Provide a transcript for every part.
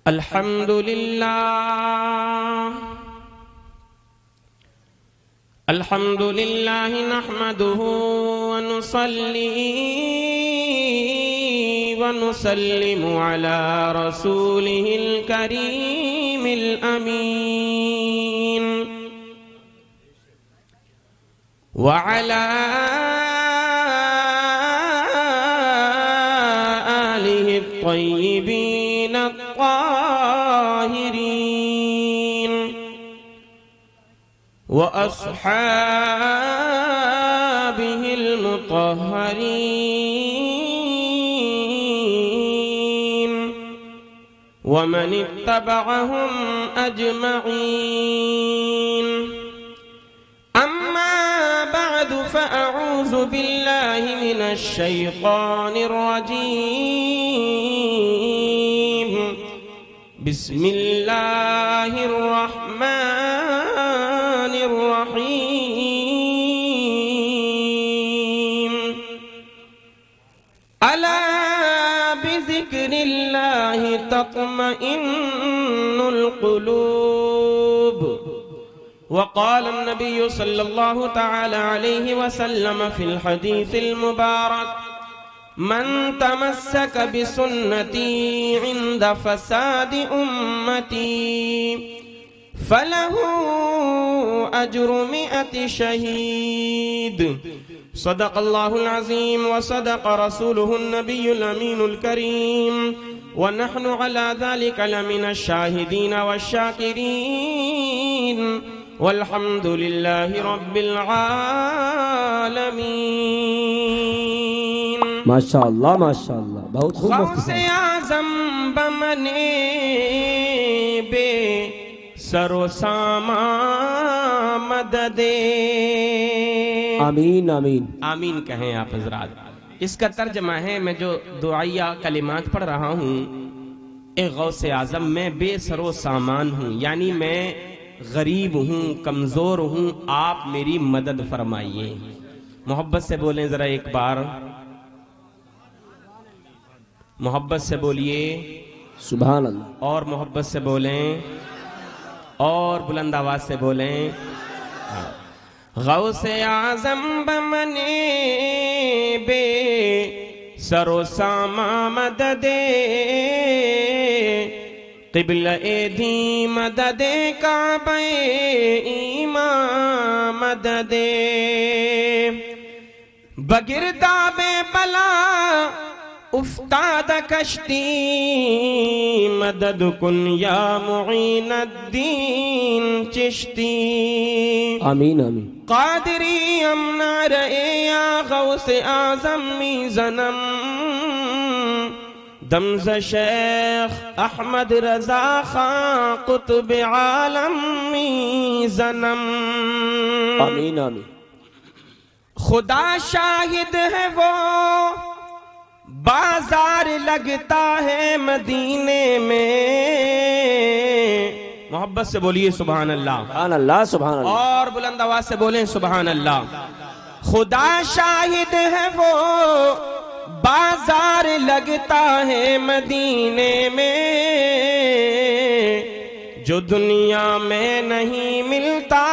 الحمد لله نحمده ونصلي ونسلم على رسوله الكريم الأمين وعلى آله الطيبين الطاهرين وأصحابه المطهرين ومن اتبعهم أجمعين. أما بعد فأعوذ بالله من الشيطان الرجيم. بسم الله الرحمن الرحيم. ألا بذكر الله تطمئن القلوب. وقال النبي صلى الله تعالى عليه وسلم في الحديث المبارك: من تمسك بسنتي عند فساد أمتي فله أجر 100 شهيد. صدق الله العظيم وصدق رسوله النبي الأمين الكريم ونحن على ذلك لمن الشاهدين والشاكرين والحمد لله رب العالمين. ماشاءاللہ ماشاءاللہ بہت خوب مفتی غوث اعظم بمنے بے سر و سامان مدد. آمین آمین آمین کہیں آپ حضرات. اس کا ترجمہ ہے، میں جو دعائیہ کلمات پڑھ رہا ہوں: اے غوث اعظم میں بے سر و سامان ہوں، یعنی میں غریب ہوں، کمزور ہوں، آپ میری مدد فرمائیے. محبت سے بولیں ذرا ایک بار، محبت سے بولیے، سبحان اللہ. اور محبت سے بولیں، اور بلند آواز سے بولیں. غوث اعظم بمنے بے سر و سامان مدد، قبلہ دی مدد، کعبہ ایمان مدد، بگرداب بلا افتاد کشتی، مدد کن یا معین الدین چشتی. آمین آمین. قادری امنا رہے یا غوث اعظم میزنم، دمز شیخ احمد رضا خان قطب عالم میزنم. آمین آمین. خدا شاہد ہے وہ بازار لگتا ہے مدینے میں. محبت سے بولیے سبحان اللہ. سبحان اللہ سبحان اللہ. اور بلند آواز سے بولیں سبحان اللہ. خدا شاہد ہے وہ بازار لگتا ہے مدینے میں، جو دنیا میں نہیں ملتا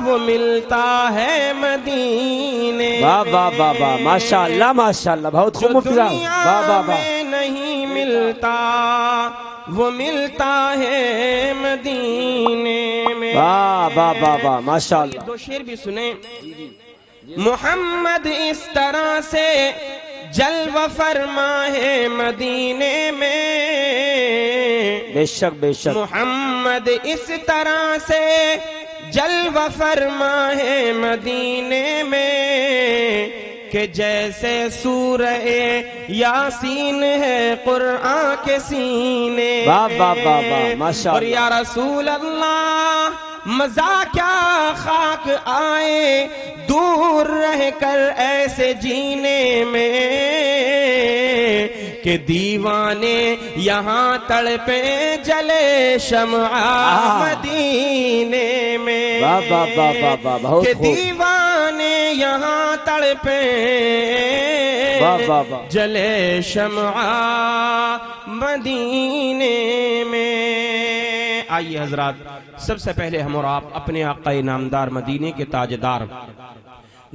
وہ ملتا ہے مدینے. واہ واہ واہ واہ ماشاءاللہ ماشاءاللہ بہت خوب مفتی صاحب. واہ واہ واہ. میں نہیں ملتا وہ ملتا ہے مدینے میں. واہ واہ واہ واہ ماشاءاللہ. دو شعر بھی سنیں. محمد اس طرح سے جلوہ فرما ہے مدینے میں، بے شک بے شک. محمد اس طرح سے جلوہ فرما ہے مدینے میں، کہ جیسے سورہ یاسین ہے قرآن کے سینے. واہ واہ واہ واہ ماشاءاللہ. اور یا رسول اللہ مزہ کیا خاک آئے دور رہ کر ایسے جینے میں، کہ دیوانے یہاں تڑپے جلے شمع مدینے میں. واہ واہ واہ واہ واہ بہت کہ خوب. دیوانے یہاں تڑپے واہ واہ واہ. جلے شمع مدینے میں. آئیے حضرات، سب سے پہلے ہم اور آپ اپنے آقا نامدار مدینے کے تاجدار،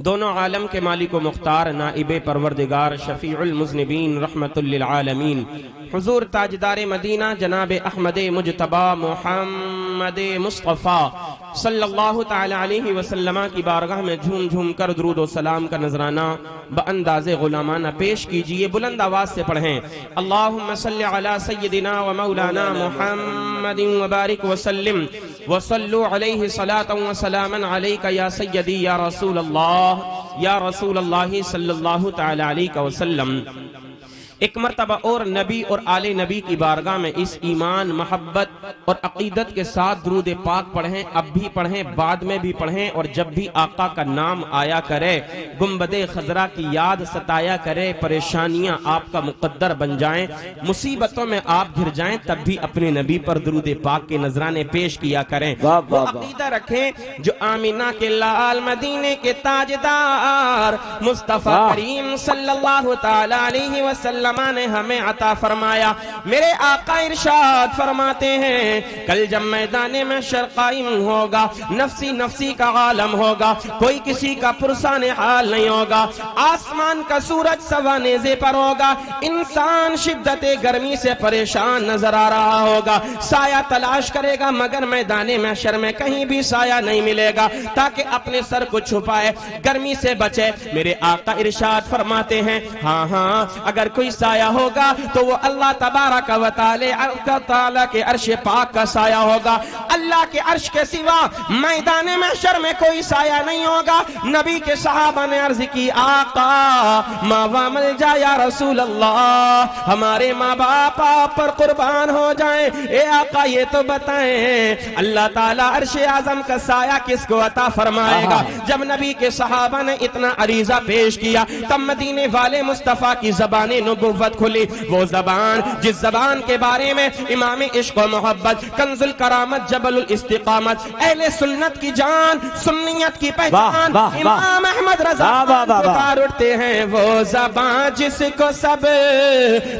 دونوں عالم کے مالک و مختار، نائب پروردگار، شفیع المذنبین، رحمت للعالمین، حضور تاجدار مدینہ جناب احمد مجتبی محمد مصطفیٰ صلی اللہ تعالی علیہ وسلم کی بارگاہ میں جھوم جھوم کر درود و سلام کا نذرانہ بانداز غلامانہ پیش کیجئے۔ بلند آواز سے پڑھیں، اللہم صلی علی سیدنا و مولانا محمد وبارک وسلم وصلو علیہ صلاۃ و سلاما علیک یا سیدی یا رسول اللہ صلی اللہ تعالی علیہ وسلم۔ ایک مرتبہ اور نبی اور آل نبی کی بارگاہ میں اس ایمان، محبت اور عقیدت کے ساتھ درود پاک پڑھیں، اب بھی پڑھیں، بعد میں بھی پڑھیں، اور جب بھی آقا کا نام آیا کرے، گنبد خضرا کی یاد ستایا کرے، پریشانیاں آپ کا مقدر بن جائیں، مصیبتوں میں آپ گھر جائیں، تب بھی اپنے نبی پر درود پاک کے نذرانے پیش کیا کریں۔ وہ عقیدہ رکھیں جو آمینہ کے لال، مدینے کے تاجدار، مصطفیٰ کریم صلی اللہ تعالی علیہ وسلم نے ہمیں عطا فرمایا۔ میرے آقا ارشاد فرماتے ہیں، کل جب میدان محشر قائم ہوگا، نفسی نفسی کا عالم ہوگا، کوئی کسی کا پرسان حال نہیں ہوگا، آسمان کا سورج سوا نیزے پر ہوگا، انسان شدت گرمی سے پریشان نظر آ رہا ہوگا، سایہ تلاش کرے گا مگر میدان محشر میں کہیں بھی سایہ نہیں ملے گا تاکہ اپنے سر کو چھپائے، گرمی سے بچے۔ میرے آقا ارشاد فرماتے ہیں، ہاں اگر کوئی سایہ ہوگا تو وہ اللہ تبارک و تعالی کے عرش پاک کا سایہ ہوگا۔ اللہ کے عرش کے سوا میدان محشر میں کوئی سایہ نہیں ہوگا۔ نبی کے صحابہ نے عرض کی، آقا ماں ملجا یا رسول اللہ، ہمارے ماں باپ آپ پر قربان ہو جائیں، اے آقا یہ تو بتائیں اللہ تعالیٰ عرش اعظم کا سایہ کس کو عطا فرمائے گا؟ جب نبی کے صحابہ نے اتنا عریضہ پیش کیا، تب مدینے والے مصطفیٰ کی زبان نبوت کھلی، وہ زبان جس زبان کے بارے میں امام عشق و محبت، کنز الکرامت، جبل الاستقامت، اہل سنت کی جان، سنیت کی پہچان، امام احمد رضا پکار اٹھتے ہیں، وہ زبان جس کو سب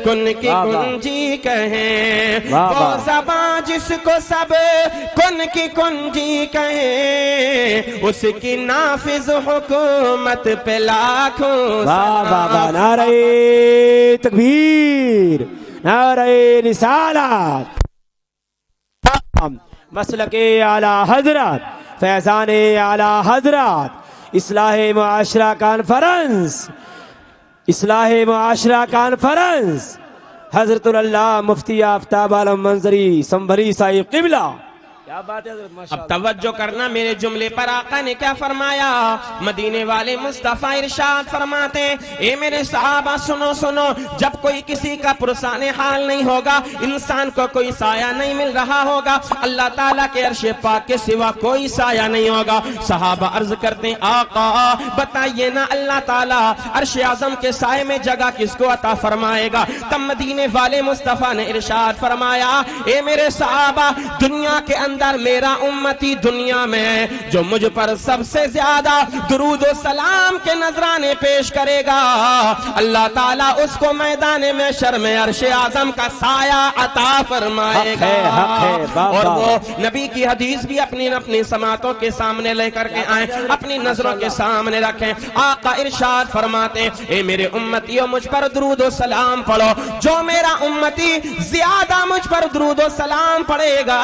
کن کی کنجی کہیں، وہ زبان جس کو سب کن کی کنجی کہیں، اس کی نافذ حکومت پہ لاکھوں سلام۔ نعرہ تکبیر، نعرہ رسالت، مسلک اعلی حضرت، فیضان اعلی حضرت، اصلاح معاشرہ کانفرنس، اصلاح معاشرہ کانفرنس، حضرت اللہ مفتی آفتاب عالم منظری سنبھلی صاحب قبلہ۔ اب توجہ کرنا میرے جملے پر، آقا نے کیا فرمایا؟ مدینے والے مصطفیٰ ارشاد فرماتے ہیں، اے میرے صحابہ سنو سنو، جب کوئی کسی کا پرسان حال نہیں ہوگا، انسان کو کوئی سایہ نہیں مل رہا ہوگا، اللہ تعالیٰ کے عرش پاک کے سوا کوئی سایہ نہیں ہوگا۔ صحابہ عرض کرتے ہیں، آقا بتائیے نا اللہ تعالیٰ عرش اعظم کے سائے میں جگہ کس کو عطا فرمائے گا؟ تب مدینے والے مصطفیٰ نے ارشاد فرمایا، اے میرے صحابہ، دنیا کے اندر میرا امتی دنیا میں جو مجھ پر سب سے زیادہ درود و سلام کے نذرانے پیش کرے گا، اللہ تعالیٰ اس کو میدان محشر میں عرش اعظم کا سایہ عطا فرمائے گا۔ اور وہ نبی کی حدیث بھی اپنی سماعتوں کے سامنے لے کر کے آئیں، اپنی نظروں کے سامنے رکھیں۔ آقا ارشاد فرماتے ہیں، اے میرے امتیوں مجھ پر درود و سلام پڑھو، جو میرا امتی زیادہ مجھ پر درود و سلام پڑھے گا،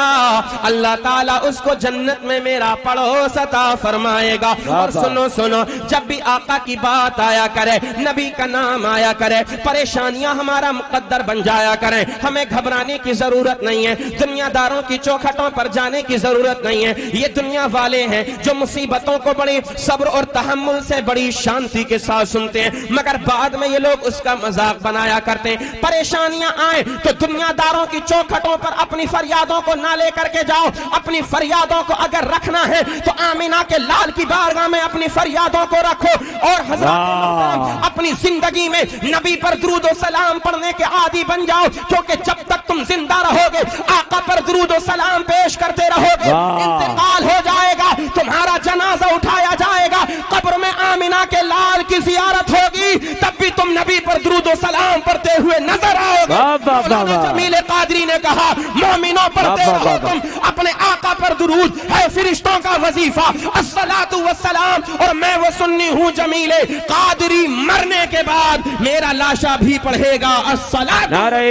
اللہ تعالیٰ اس کو جنت میں میرا پڑوس عطا فرمائے گا۔ اور سنو سنو، جب بھی آقا کی بات آیا کرے، نبی کا نام آیا کرے، پریشانیاں ہمارا مقدر بن جایا کریں، ہمیں گھبرانے کی ضرورت نہیں ہے، دنیا داروں کی چوکھٹوں پر جانے کی ضرورت نہیں ہے۔ یہ دنیا والے ہیں جو مصیبتوں کو بڑی صبر اور تحمل سے بڑی شانتی کے ساتھ سنتے ہیں، مگر بعد میں یہ لوگ اس کا مذاق بنایا کرتے ہیں۔ پریشانیاں آئیں تو دنیا داروں کی چوکھٹوں پر اپنی فریادوں کو نہ لے کر کے جاؤ، اپنی فریادوں کو اگر رکھنا ہے تو آمینہ کے لال کی بارگاہ میں اپنی فریادوں کو رکھو۔ اور حضرات اپنی زندگی میں نبی پر درود و سلام پڑھنے کے عادی بن جاؤ، کیونکہ جب تک تم زندہ رہو گے آقا پر درود و سلام پیش کرتے رہو گے، انتقال ہو جائے گا، تمہارا جنازہ اٹھایا جائے گا، قبر میں آمینہ کے لال کی زیارت ہوگی، تب بھی تم نبی پر درود درود و سلام پڑھتے ہوئے نظر آؤ گے۔ مولانا جمیل قادری نے کہا مومنوں پڑھتے رہو تم اپنے آقا پر درود، ہے فرشتوں کا وظیفہ الصلاۃ والسلام، اور میں وہ سنی ہوں جمیل قادری مرنے کے بعد میرا لاشا بھی پڑھے گا الصلاۃ۔ نعرہ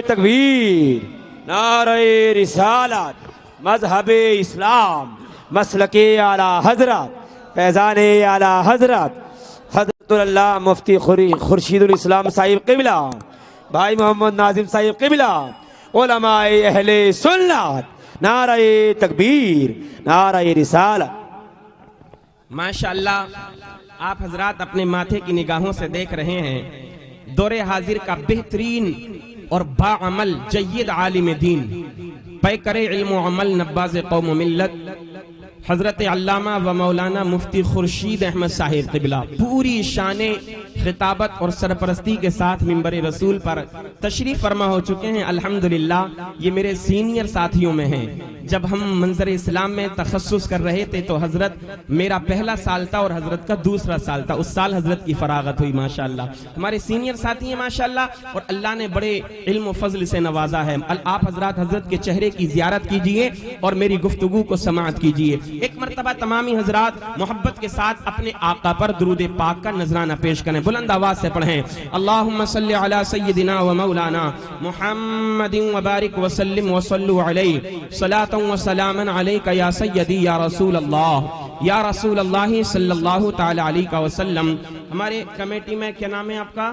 تکبیر، نعرہ رسالت، مذہب اسلام، مسلک اعلی حضرت، فیضان اعلی حضرت حضرت اللہ مفتی خورشید الاسلام صاحب قبلہ، بھائی محمد ناظم صاحب قبلہ، علماء اہل سنت، نعرہ تکبیر، نعرہ رسالت۔ ماشاءاللہ آپ حضرات اپنے ماتھے کی نگاہوں سے دیکھ رہے ہیں دور حاضر کا بہترین اور باعمل جید عالم دین، پیکر علم و عمل، نباز قوم و ملت، حضرت علامہ و مولانا مفتی خورشید احمد صاحب قبلہ پوری شان خطابت اور سرپرستی کے ساتھ منبر رسول پر تشریف فرما ہو چکے ہیں۔ الحمدللہ یہ میرے سینئر ساتھیوں میں ہیں۔ جب ہم منظر اسلام میں تخصص کر رہے تھے تو حضرت میرا پہلا سال تھا اور حضرت کا دوسرا سال تھا، اس سال حضرت کی فراغت ہوئی ماشاءاللہ۔ ہمارے سینئر ساتھی ہیں ماشاءاللہ، اور اللہ نے بڑے علم و فضل سے نوازا ہے۔ آپ حضرات حضرت کے چہرے کی زیارت کیجئے اور میری گفتگو کو سماعت کیجئے۔ ایک مرتبہ تمامی حضرات محبت کے ساتھ اپنے آقا پر درود پاک کا نذرانہ پیش کریں، بلند آواز سے پڑھیں۔ اللہم صلی علی سیدنا و مولانا محمد وبارک وسلم وصلو علیہ صلاۃ و سلاما علیک یا سیدی یا رسول اللہ صلی اللہ تعالی علیہ وسلم۔ ہمارے کمیٹی میں کیا نام ہے آپ کا؟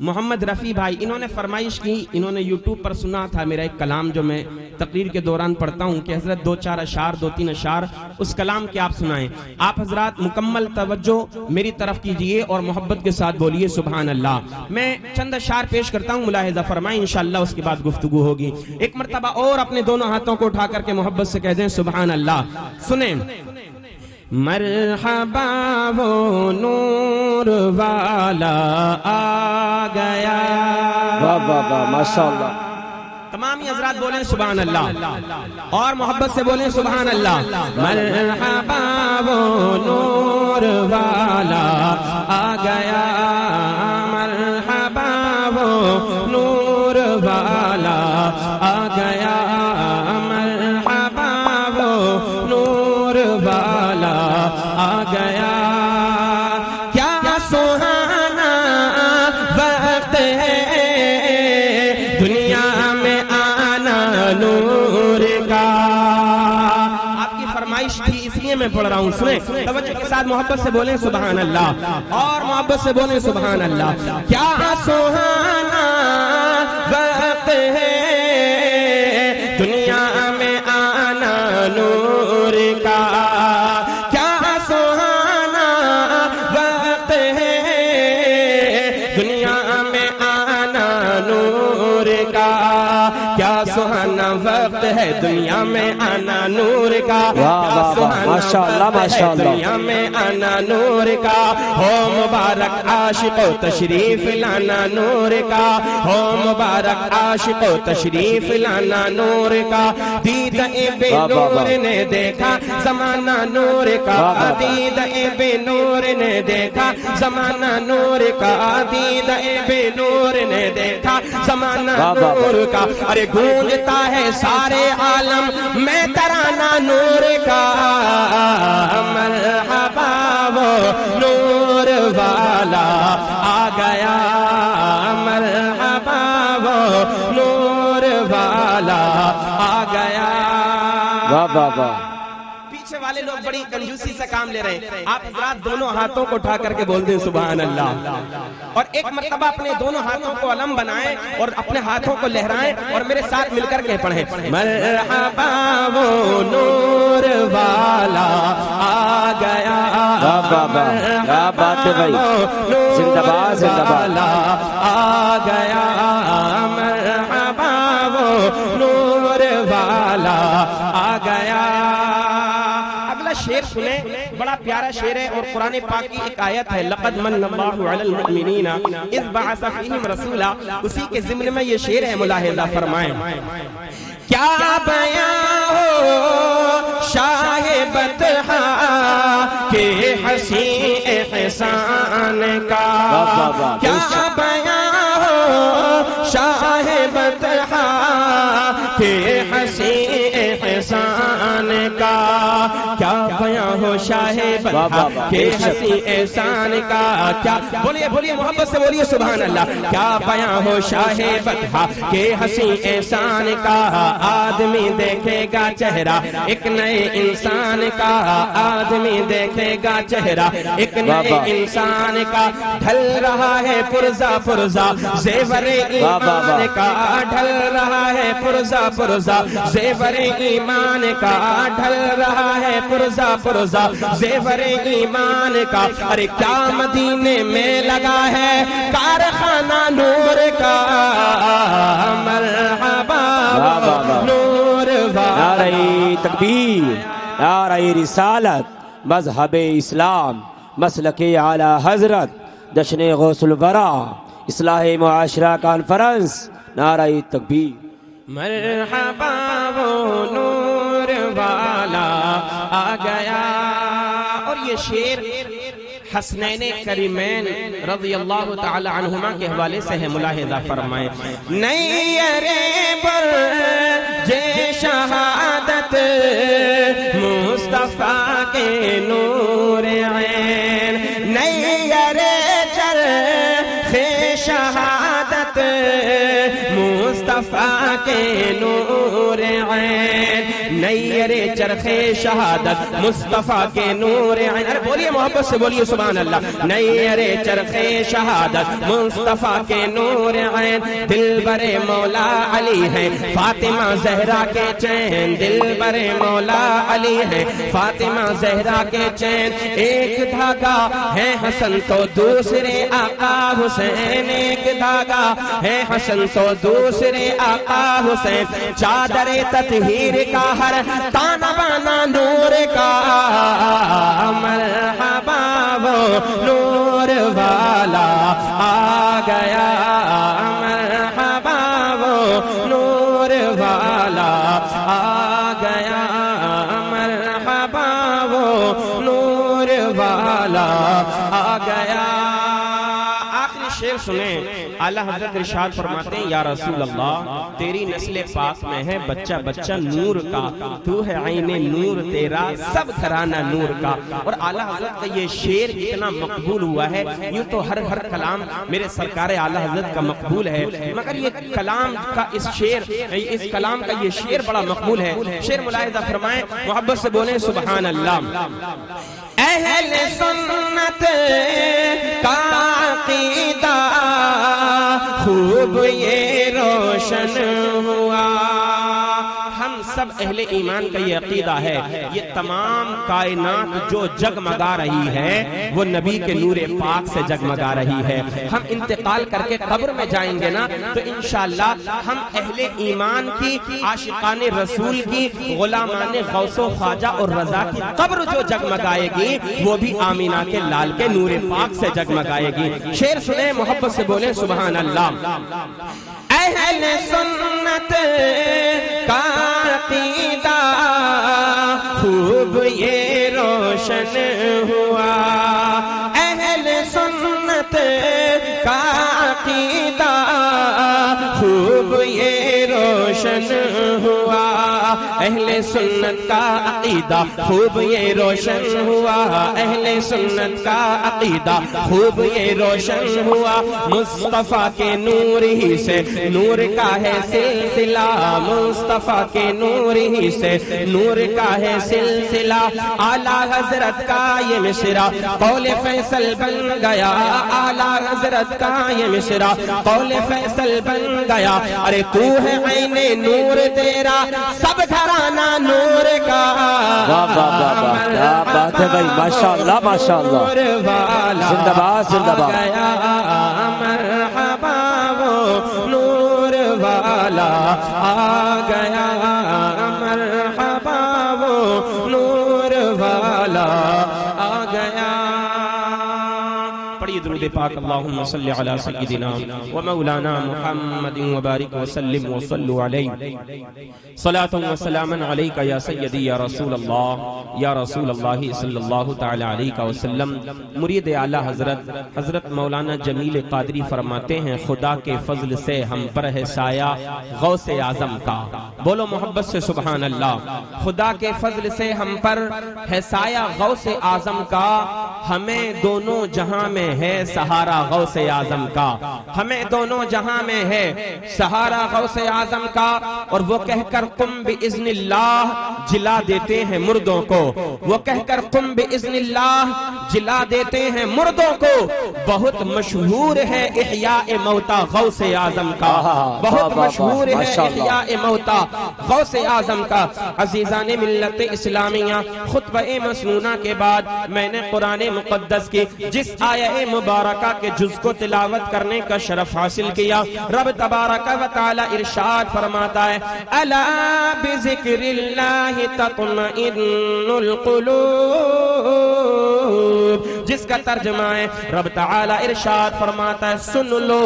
محمد رفیع بھائی، انہوں نے فرمائش کی، انہوں نے یوٹیوب پر سنا تھا میرا ایک کلام جو میں تقریر کے دوران پڑھتا ہوں کہ حضرت دو تین اشعار اس کلام کے آپ سنائیں۔ آپ حضرات مکمل توجہ میری طرف کیجئے اور محبت کے ساتھ بولیے سبحان اللہ۔ میں چند اشعار پیش کرتا ہوں، ملاحظہ فرمائیں، انشاءاللہ اس کے بعد گفتگو ہوگی۔ ایک مرتبہ اور اپنے دونوں ہاتھوں کو اٹھا کر کے محبت سے کہہ دیں سبحان اللہ۔ سنیں، مرحبا وہ نور والا آ گیا۔ واہ واہ واہ ماشاءاللہ۔ تمام حضرات بولیں سبحان اللہ اور محبت سے بولیں سبحان اللہ۔ مرحبا وہ نور والا آ گیا، مرحبا وہ نور والا آ گیا، مرحبا وہ نور والا آ گیا۔ کیا سہانا وقت ہے دنیا میں آنا نور کا۔ آپ کی فرمائش تھی اس لیے میں پڑھ رہا ہوں، سنیں توجہ کے ساتھ محبت سے بولیں سبحان اللہ اور محبت سے بولیں سبحان اللہ۔ کیا سہانا وقت ہے دنیا میں آنا نور کا، کیا سہانا وقت ہے دنیا میں آنا نور کا، کیا سہانا وقت ہے دنیا میں آنا نور کا، کیا سہانا وقت ہے دنیا میں آنا نور کا۔ ہو مبارک عاشق و تشریف لانا نور کا، ہو مبارک عاشق و تشریف لانا نور کا۔ دیدہ بے نور نے دیکھا زمانہ نور کا، دیدہ بے نور نے دیکھا زمانہ نور کا، دیدہ بے نور نے دیکھا زمانہ نور کا۔ ارے گونجتا ہے سارے عالم میں ترانہ نور کا، مرحبا وہ نور والا آ گیا، مرحبا وہ نور والا آ گیا۔ واہ واہ واہ۔ پیچھے والے لوگ بڑی کنجوسی سے کام لے رہے ہیں، آپ حضرات دونوں ہاتھوں کو اٹھا کر کے بول دیں سبحان اللہ، اور ایک مرتبہ اپنے دونوں ہاتھوں کو علم بنائیں اور اپنے ہاتھوں کو لہرائیں اور میرے ساتھ مل کر کے پڑھیں، مرحبا وہ نور والا آ گیا، کیا بات ہے بھائی، زندہ باد زندہ باد آ گیا، مرحبا وہ نور والا آ گیا۔ اگلا شعر سنیں، بڑا پیارا شعر ہے اور قرآن پاک کی ایک آیت ہے، لقد من اللہ علی المؤمنین اذ بعث فیہم رسولا، اسی کے ضمن میں یہ شعر ہے، ملاحظہ فرمائیں۔ کیا بیان ہو شاہ بطحا کے حسین احسان کا، کیا کہ ہنسی احسان کا کیا بیاں ہو شاہ بطحا کہ ہنسی احسان کا کیا بولیے بولیے محبت سے بولیے سبحان اللہ کیا بیاں ہو شاہ بطحا کہ ہنسی احسان کا آدمی دیکھے گا چہرہ ایک نئے انسان کا آدمی دیکھے گا چہرہ ایک نئے انسان کا ڈھل رہا ہے پرزا پرزا زیور ایمان کا ڈھل رہا ہے پرزا پرزا زیور ایمان کا ڈھل رہا ہے پرزا پرزا زیور ایمان کا ارے کیا مدینے میں لگا ہے کارخانہ نور کا مرحبا نور نعرہ تکبیر نعرہ رسالت مذہب اسلام مسلک اعلی حضرت جشن غوث الورا اصلاح معاشرہ کانفرنس نعرہ تکبیر مرحبا وہ نور والا آ گیا اور یہ شعر حسنین کریمین رضی اللہ تعالی عنہما کے حوالے سے ہے ملاحظہ فرمائیں نیرے پر جے شہادت مصطفیٰ کے نور عین نیرے چرخ شہادت مصطفیٰ کے نور عین نیرے چرخ شہادت مصطفیٰ کے نور عین بولیے محبت سے بولیے سبحان اللہ نیرے چرخ شہادت مصطفیٰ کے نور عین دل برے مولا علی ہے فاطمہ زہرا کے چین دل برے مولا علی ہے فاطمہ زہرا کے چین ایک دھاگا ہے حسن تو دوسرے آقا حسین ایک دھاگا ہے حسن تو دوسرے آقا حسین چادر تطہیر کا ہر تانا بانا نور کا مرحبا وہ نور والا آ گیا مرحبا وہ نور والا آ گیا مرحبا وہ نور والا آ گیا آخری شعر سنیں اعلیٰ حضرت ارشاد فرماتے ہیں یا رسول اللہ تیری نسل پاک میں ہے بچہ بچہ نور کا تو ہے عین نور تیرا سب گھرانہ نور کا اور اعلیٰ حضرت کا یہ شعر اتنا مقبول ہوا ہے یوں تو ہر کلام میرے سرکار اعلیٰ حضرت کا مقبول ہے مگر یہ کلام کا اس کلام کا یہ شعر بڑا مقبول ہے شعر ملاحظہ فرمائیں محبت سے بولیں سبحان اللہ اہل سنت کا عقیدہ خوب یہ روشن ہوا ہم سب اہل ایمان کا یہ عقیدہ ہے یہ تمام کائنات جو جگمگا رہی ہے وہ نبی کے نور پاک سے جگمگا رہی ہے ہم انتقال کر کے قبر میں جائیں گے نا تو انشاءاللہ ہم اہل ایمان کی عاشقان رسول کی غلامان غوث و خواجہ اور رضا کی قبر جو جگمگائے گی وہ بھی آمینہ کے لال کے نور پاک سے جگمگائے گی شعر سنیں محبت سے بولیں سبحان اللہ اہل سنت کا عقیدہ خوب یہ روشن ہوا اہل سنت کا عقیدہ خوب یہ روشن ہوا اہل سنت کا عقیدہ خوب یہ روشن ہوا اہل سنت کا عقیدہ خوب یہ روشن ہوا مصطفیٰ کے نور ہی سے نور کا ہے سلسلہ مصطفیٰ کے نور ہی سے نور کا ہے سلسلہ اعلیٰ حضرت کا یہ مصرع قول فیصل بن گیا اعلیٰ حضرت کا یہ مصرع قول فیصل بن گیا ارے تو ہے عین نور تیرا سب گھرانہ نور کا کیا بات ہے بھائی ماشاءاللہ ماشاءاللہ زندہ باد زندہ باد مرحبا وہ نور والا آ گیا مرحبا وہ نور والا آ گیا پڑھیے درود پاک اللہم صلی علی سیدنا و مولانا محمد وبارک وسلم وصلوا علیہ صلاۃ و سلاما علیک یا سیدی یا رسول اللہ صلی اللہ تعالی علیہ وسلم۔ مرید اعلیٰ حضرت مولانا جمیل قادری فرماتے ہیں خدا کے فضل سے ہم پر ہے سایہ غوث اعظم کا، بولو محبت سے سبحان اللہ۔ خدا کے فضل سے ہم پر ہے سایہ غوث اعظم کا، ہمیں دونوں جہاں میں ہے سہارا غوث اعظم کا، ہمیں دونوں جہاں میں ہے سہارا غوث اعظم کا۔ اور وہ کہہ کر قم باذن اللہ جلا دیتے ہیں مردوں کو، وہ کہہ کر قم باذن اللہ جلا دیتے ہیں مردوں کو، بہت مشہور ہے احیاء موتا غوث اعظم کا، بہت مشہور ہے احیاء موتا غوث اعظم کا۔ عزیزان ملت اسلامیہ، خطبہ مسنونہ کے بعد میں نے قرآن مقدس کی جس آیہ مبارکہ کے جز کو تلاوت کرنے کا شرف حاصل کیا، رب تبارک و تعالی ارشاد فرماتا ہے الا بذکر اللہ تطمئن القلوب، جس کا ترجمہ ہے رب تعالی ارشاد فرماتا ہے سن لو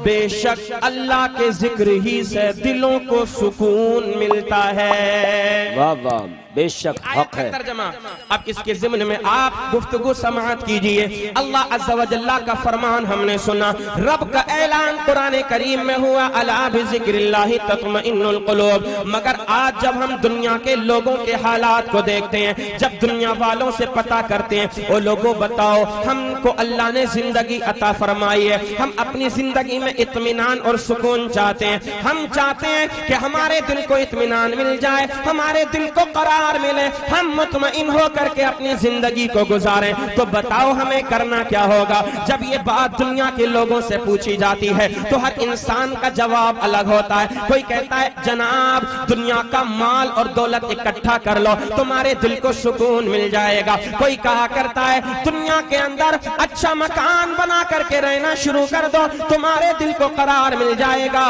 بے شک اللہ کے ذکر ہی سے دلوں کو سکون ملتا ہے۔ واہ واہ، بے شک حق ہے۔ ترجمہ اب اس کے ضمن میں آپ گفتگو سماعت کیجئے۔ اللہ عز و جل کا فرمان ہم نے سنا، رب کا اعلان قرآن کریم میں ہوا الا بذکر اللہ تطمئن القلوب۔ مگر آج جب ہم دنیا کے لوگوں کے حالات کو دیکھتے ہیں، جب دنیا والوں سے پتہ کرتے ہیں، وہ لوگوں بتاؤ ہم کو اللہ نے زندگی عطا فرمائی ہے، ہم اپنی زندگی میں اطمینان اور سکون چاہتے ہیں، ہم چاہتے ہیں کہ ہمارے دل کو اطمینان مل جائے، ہمارے دل کو قرار ملے، ہم مطمئن ہو کر کے اپنی زندگی کو گزاریں، تو بتاؤ ہمیں کرنا کیا ہوگا؟ جب یہ بات دنیا کے لوگوں سے پوچھی جاتی ہے تو ہر انسان کا جواب الگ ہوتا ہے۔ کوئی کہتا ہے جناب دنیا کا مال اور دولت اکٹھا کر لو تمہارے دل کو سکون مل جائے گا۔ کوئی کہا کرتا ہے دنیا کے اندر اچھا مکان بنا کر کے رہنا شروع کر دو تمہارے دل کو قرار مل جائے گا۔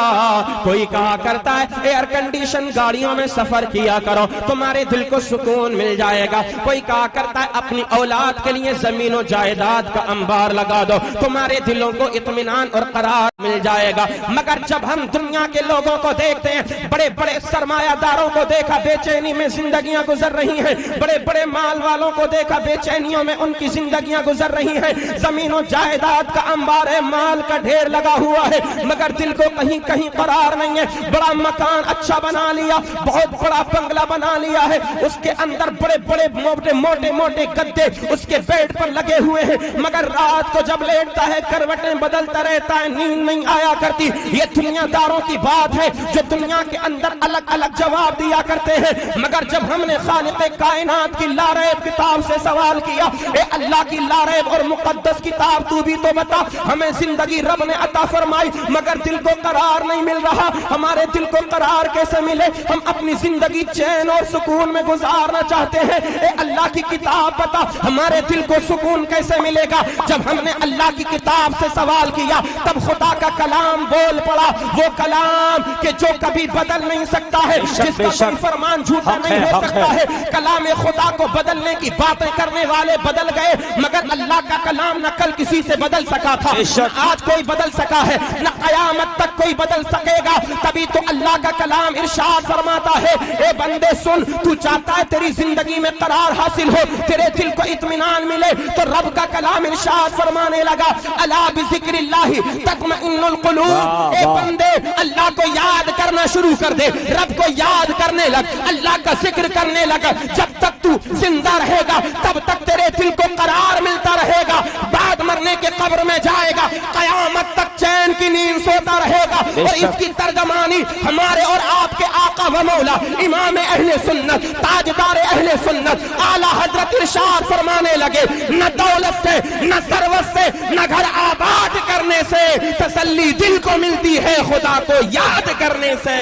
کوئی کہا کرتا ہے ایئر کنڈیشن گاڑیوں میں سفر کیا کرو تمہارے دل کو سکون مل جائے گا۔ کوئی کہا کرتا ہے اپنی اولاد کے لیے زمین و جائیداد کا انبار لگا دو تمہارے دلوں کو اطمینان اور قرار مل جائے گا۔ مگر جب ہم دنیا کے لوگوں کو دیکھتے ہیں، بڑے بڑے سرمایہ داروں کو دیکھا بے چینی میں زندگیاں گزر رہی ہیں، بڑے بڑے مال والوں کو دیکھا بے چینیوں میں ان کی زندگیاں گزر رہی ہیں، زمین و جائیداد کا انبار ہے، مال کا ڈھیر لگا ہوا ہے، مگر دل کو کہیں کہیں قرار نہیں ہے۔ بڑا مکان اچھا بنا لیا، بہت بڑا بنگلہ بنا لیا ہے، اس کے اندر بڑے بڑے موٹے موٹے گدے اس کے بیڈ پر لگے ہوئے ہیں، مگر رات کو جب لیٹتا ہے کروٹیں بدلتا رہتا ہے، نیند نہیں آیا کرتی۔ یہ دنیا داروں کی بات ہے جو دنیا کے اندر الگ الگ جواب دیا کرتے ہیں، مگر جب ہم نے خالق کائنات کی لاریب کتاب سے سوال کیا اے اللہ کی لاریب اور مقدس کتاب تو بھی تو بتا، ہمیں زندگی رب نے عطا فرمائی مگر دل کو قرار نہیں مل رہا، ہمارے دل کو قرار کیسے ملے؟ ہم اپنی زندگی چین اور سکون میں گزارنا چاہتے ہیں، اے اللہ کی کتاب بتا ہمارے دل کو سکون کیسے ملے گا؟ جب ہم نے اللہ کی کتاب سے سوال کیا تب خدا کا کلام بول پڑا، وہ کلام کہ جو کبھی بدل نہیں سکتا ہے، جس کا کوئی فرمان جھوٹا نہیں ہو سکتا ہے۔ کلام خدا کو بدلنے کی باتیں کرنے والے بدل گئے، مگر اللہ کا کلام نہ کل کسی سے بدل سکا تھا، نہ آج کوئی بدل سکا ہے، نہ قیامت تک کوئی بدل سکے گا۔ تبھی تو اللہ کا کلام ارشاد فرماتا ہے اے بندے سن، تو چاہتا ہے تیری زندگی میں قرار حاصل ہو، تیرے دل کو اطمینان ملے، تو رب کا کلام ارشاد فرمانے لگا الا بذکر اللہ تطمئن القلوب۔ اے بندے اللہ کو یاد کرنا شروع کر دے، رب کو یاد کرنے لگ، اللہ کا ذکر کرنے لگ، جب تک تو زندہ رہے گا تب تک تیرے دل کو قرار ملتا رہے گا، بعد مرنے کے قبر میں جائے گا، قیامت تک چین کی نیند سوتا رہے گا۔ اور اس کی ترجمانی ہمارے اور آپ کے آقا و مولا امام اہل سنت تاجدار اہل سنت اعلیٰ حضرت ارشاد فرمانے لگے نہ دولت سے نہ ثروت سے نہ گھر آباد کرنے سے تسلی دل کو ملتی ہے خدا کو یاد کرنے سے۔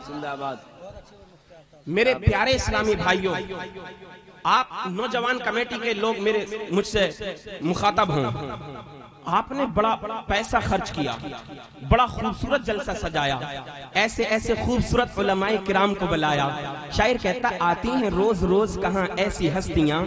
زندہ باد۔ میرے پیارے اسلامی بھائیوں، آپ نوجوان کمیٹی کے لوگ میرے مجھ سے مخاطب ہوں، آپ نے بڑا پیسہ خرچ کیا، بڑا خوبصورت جلسہ سجایا، ایسے ایسے خوبصورت علماء کرام کو بلایا۔ شاعر کہتا آتی ہیں روز روز کہاں ایسی ہستیاں،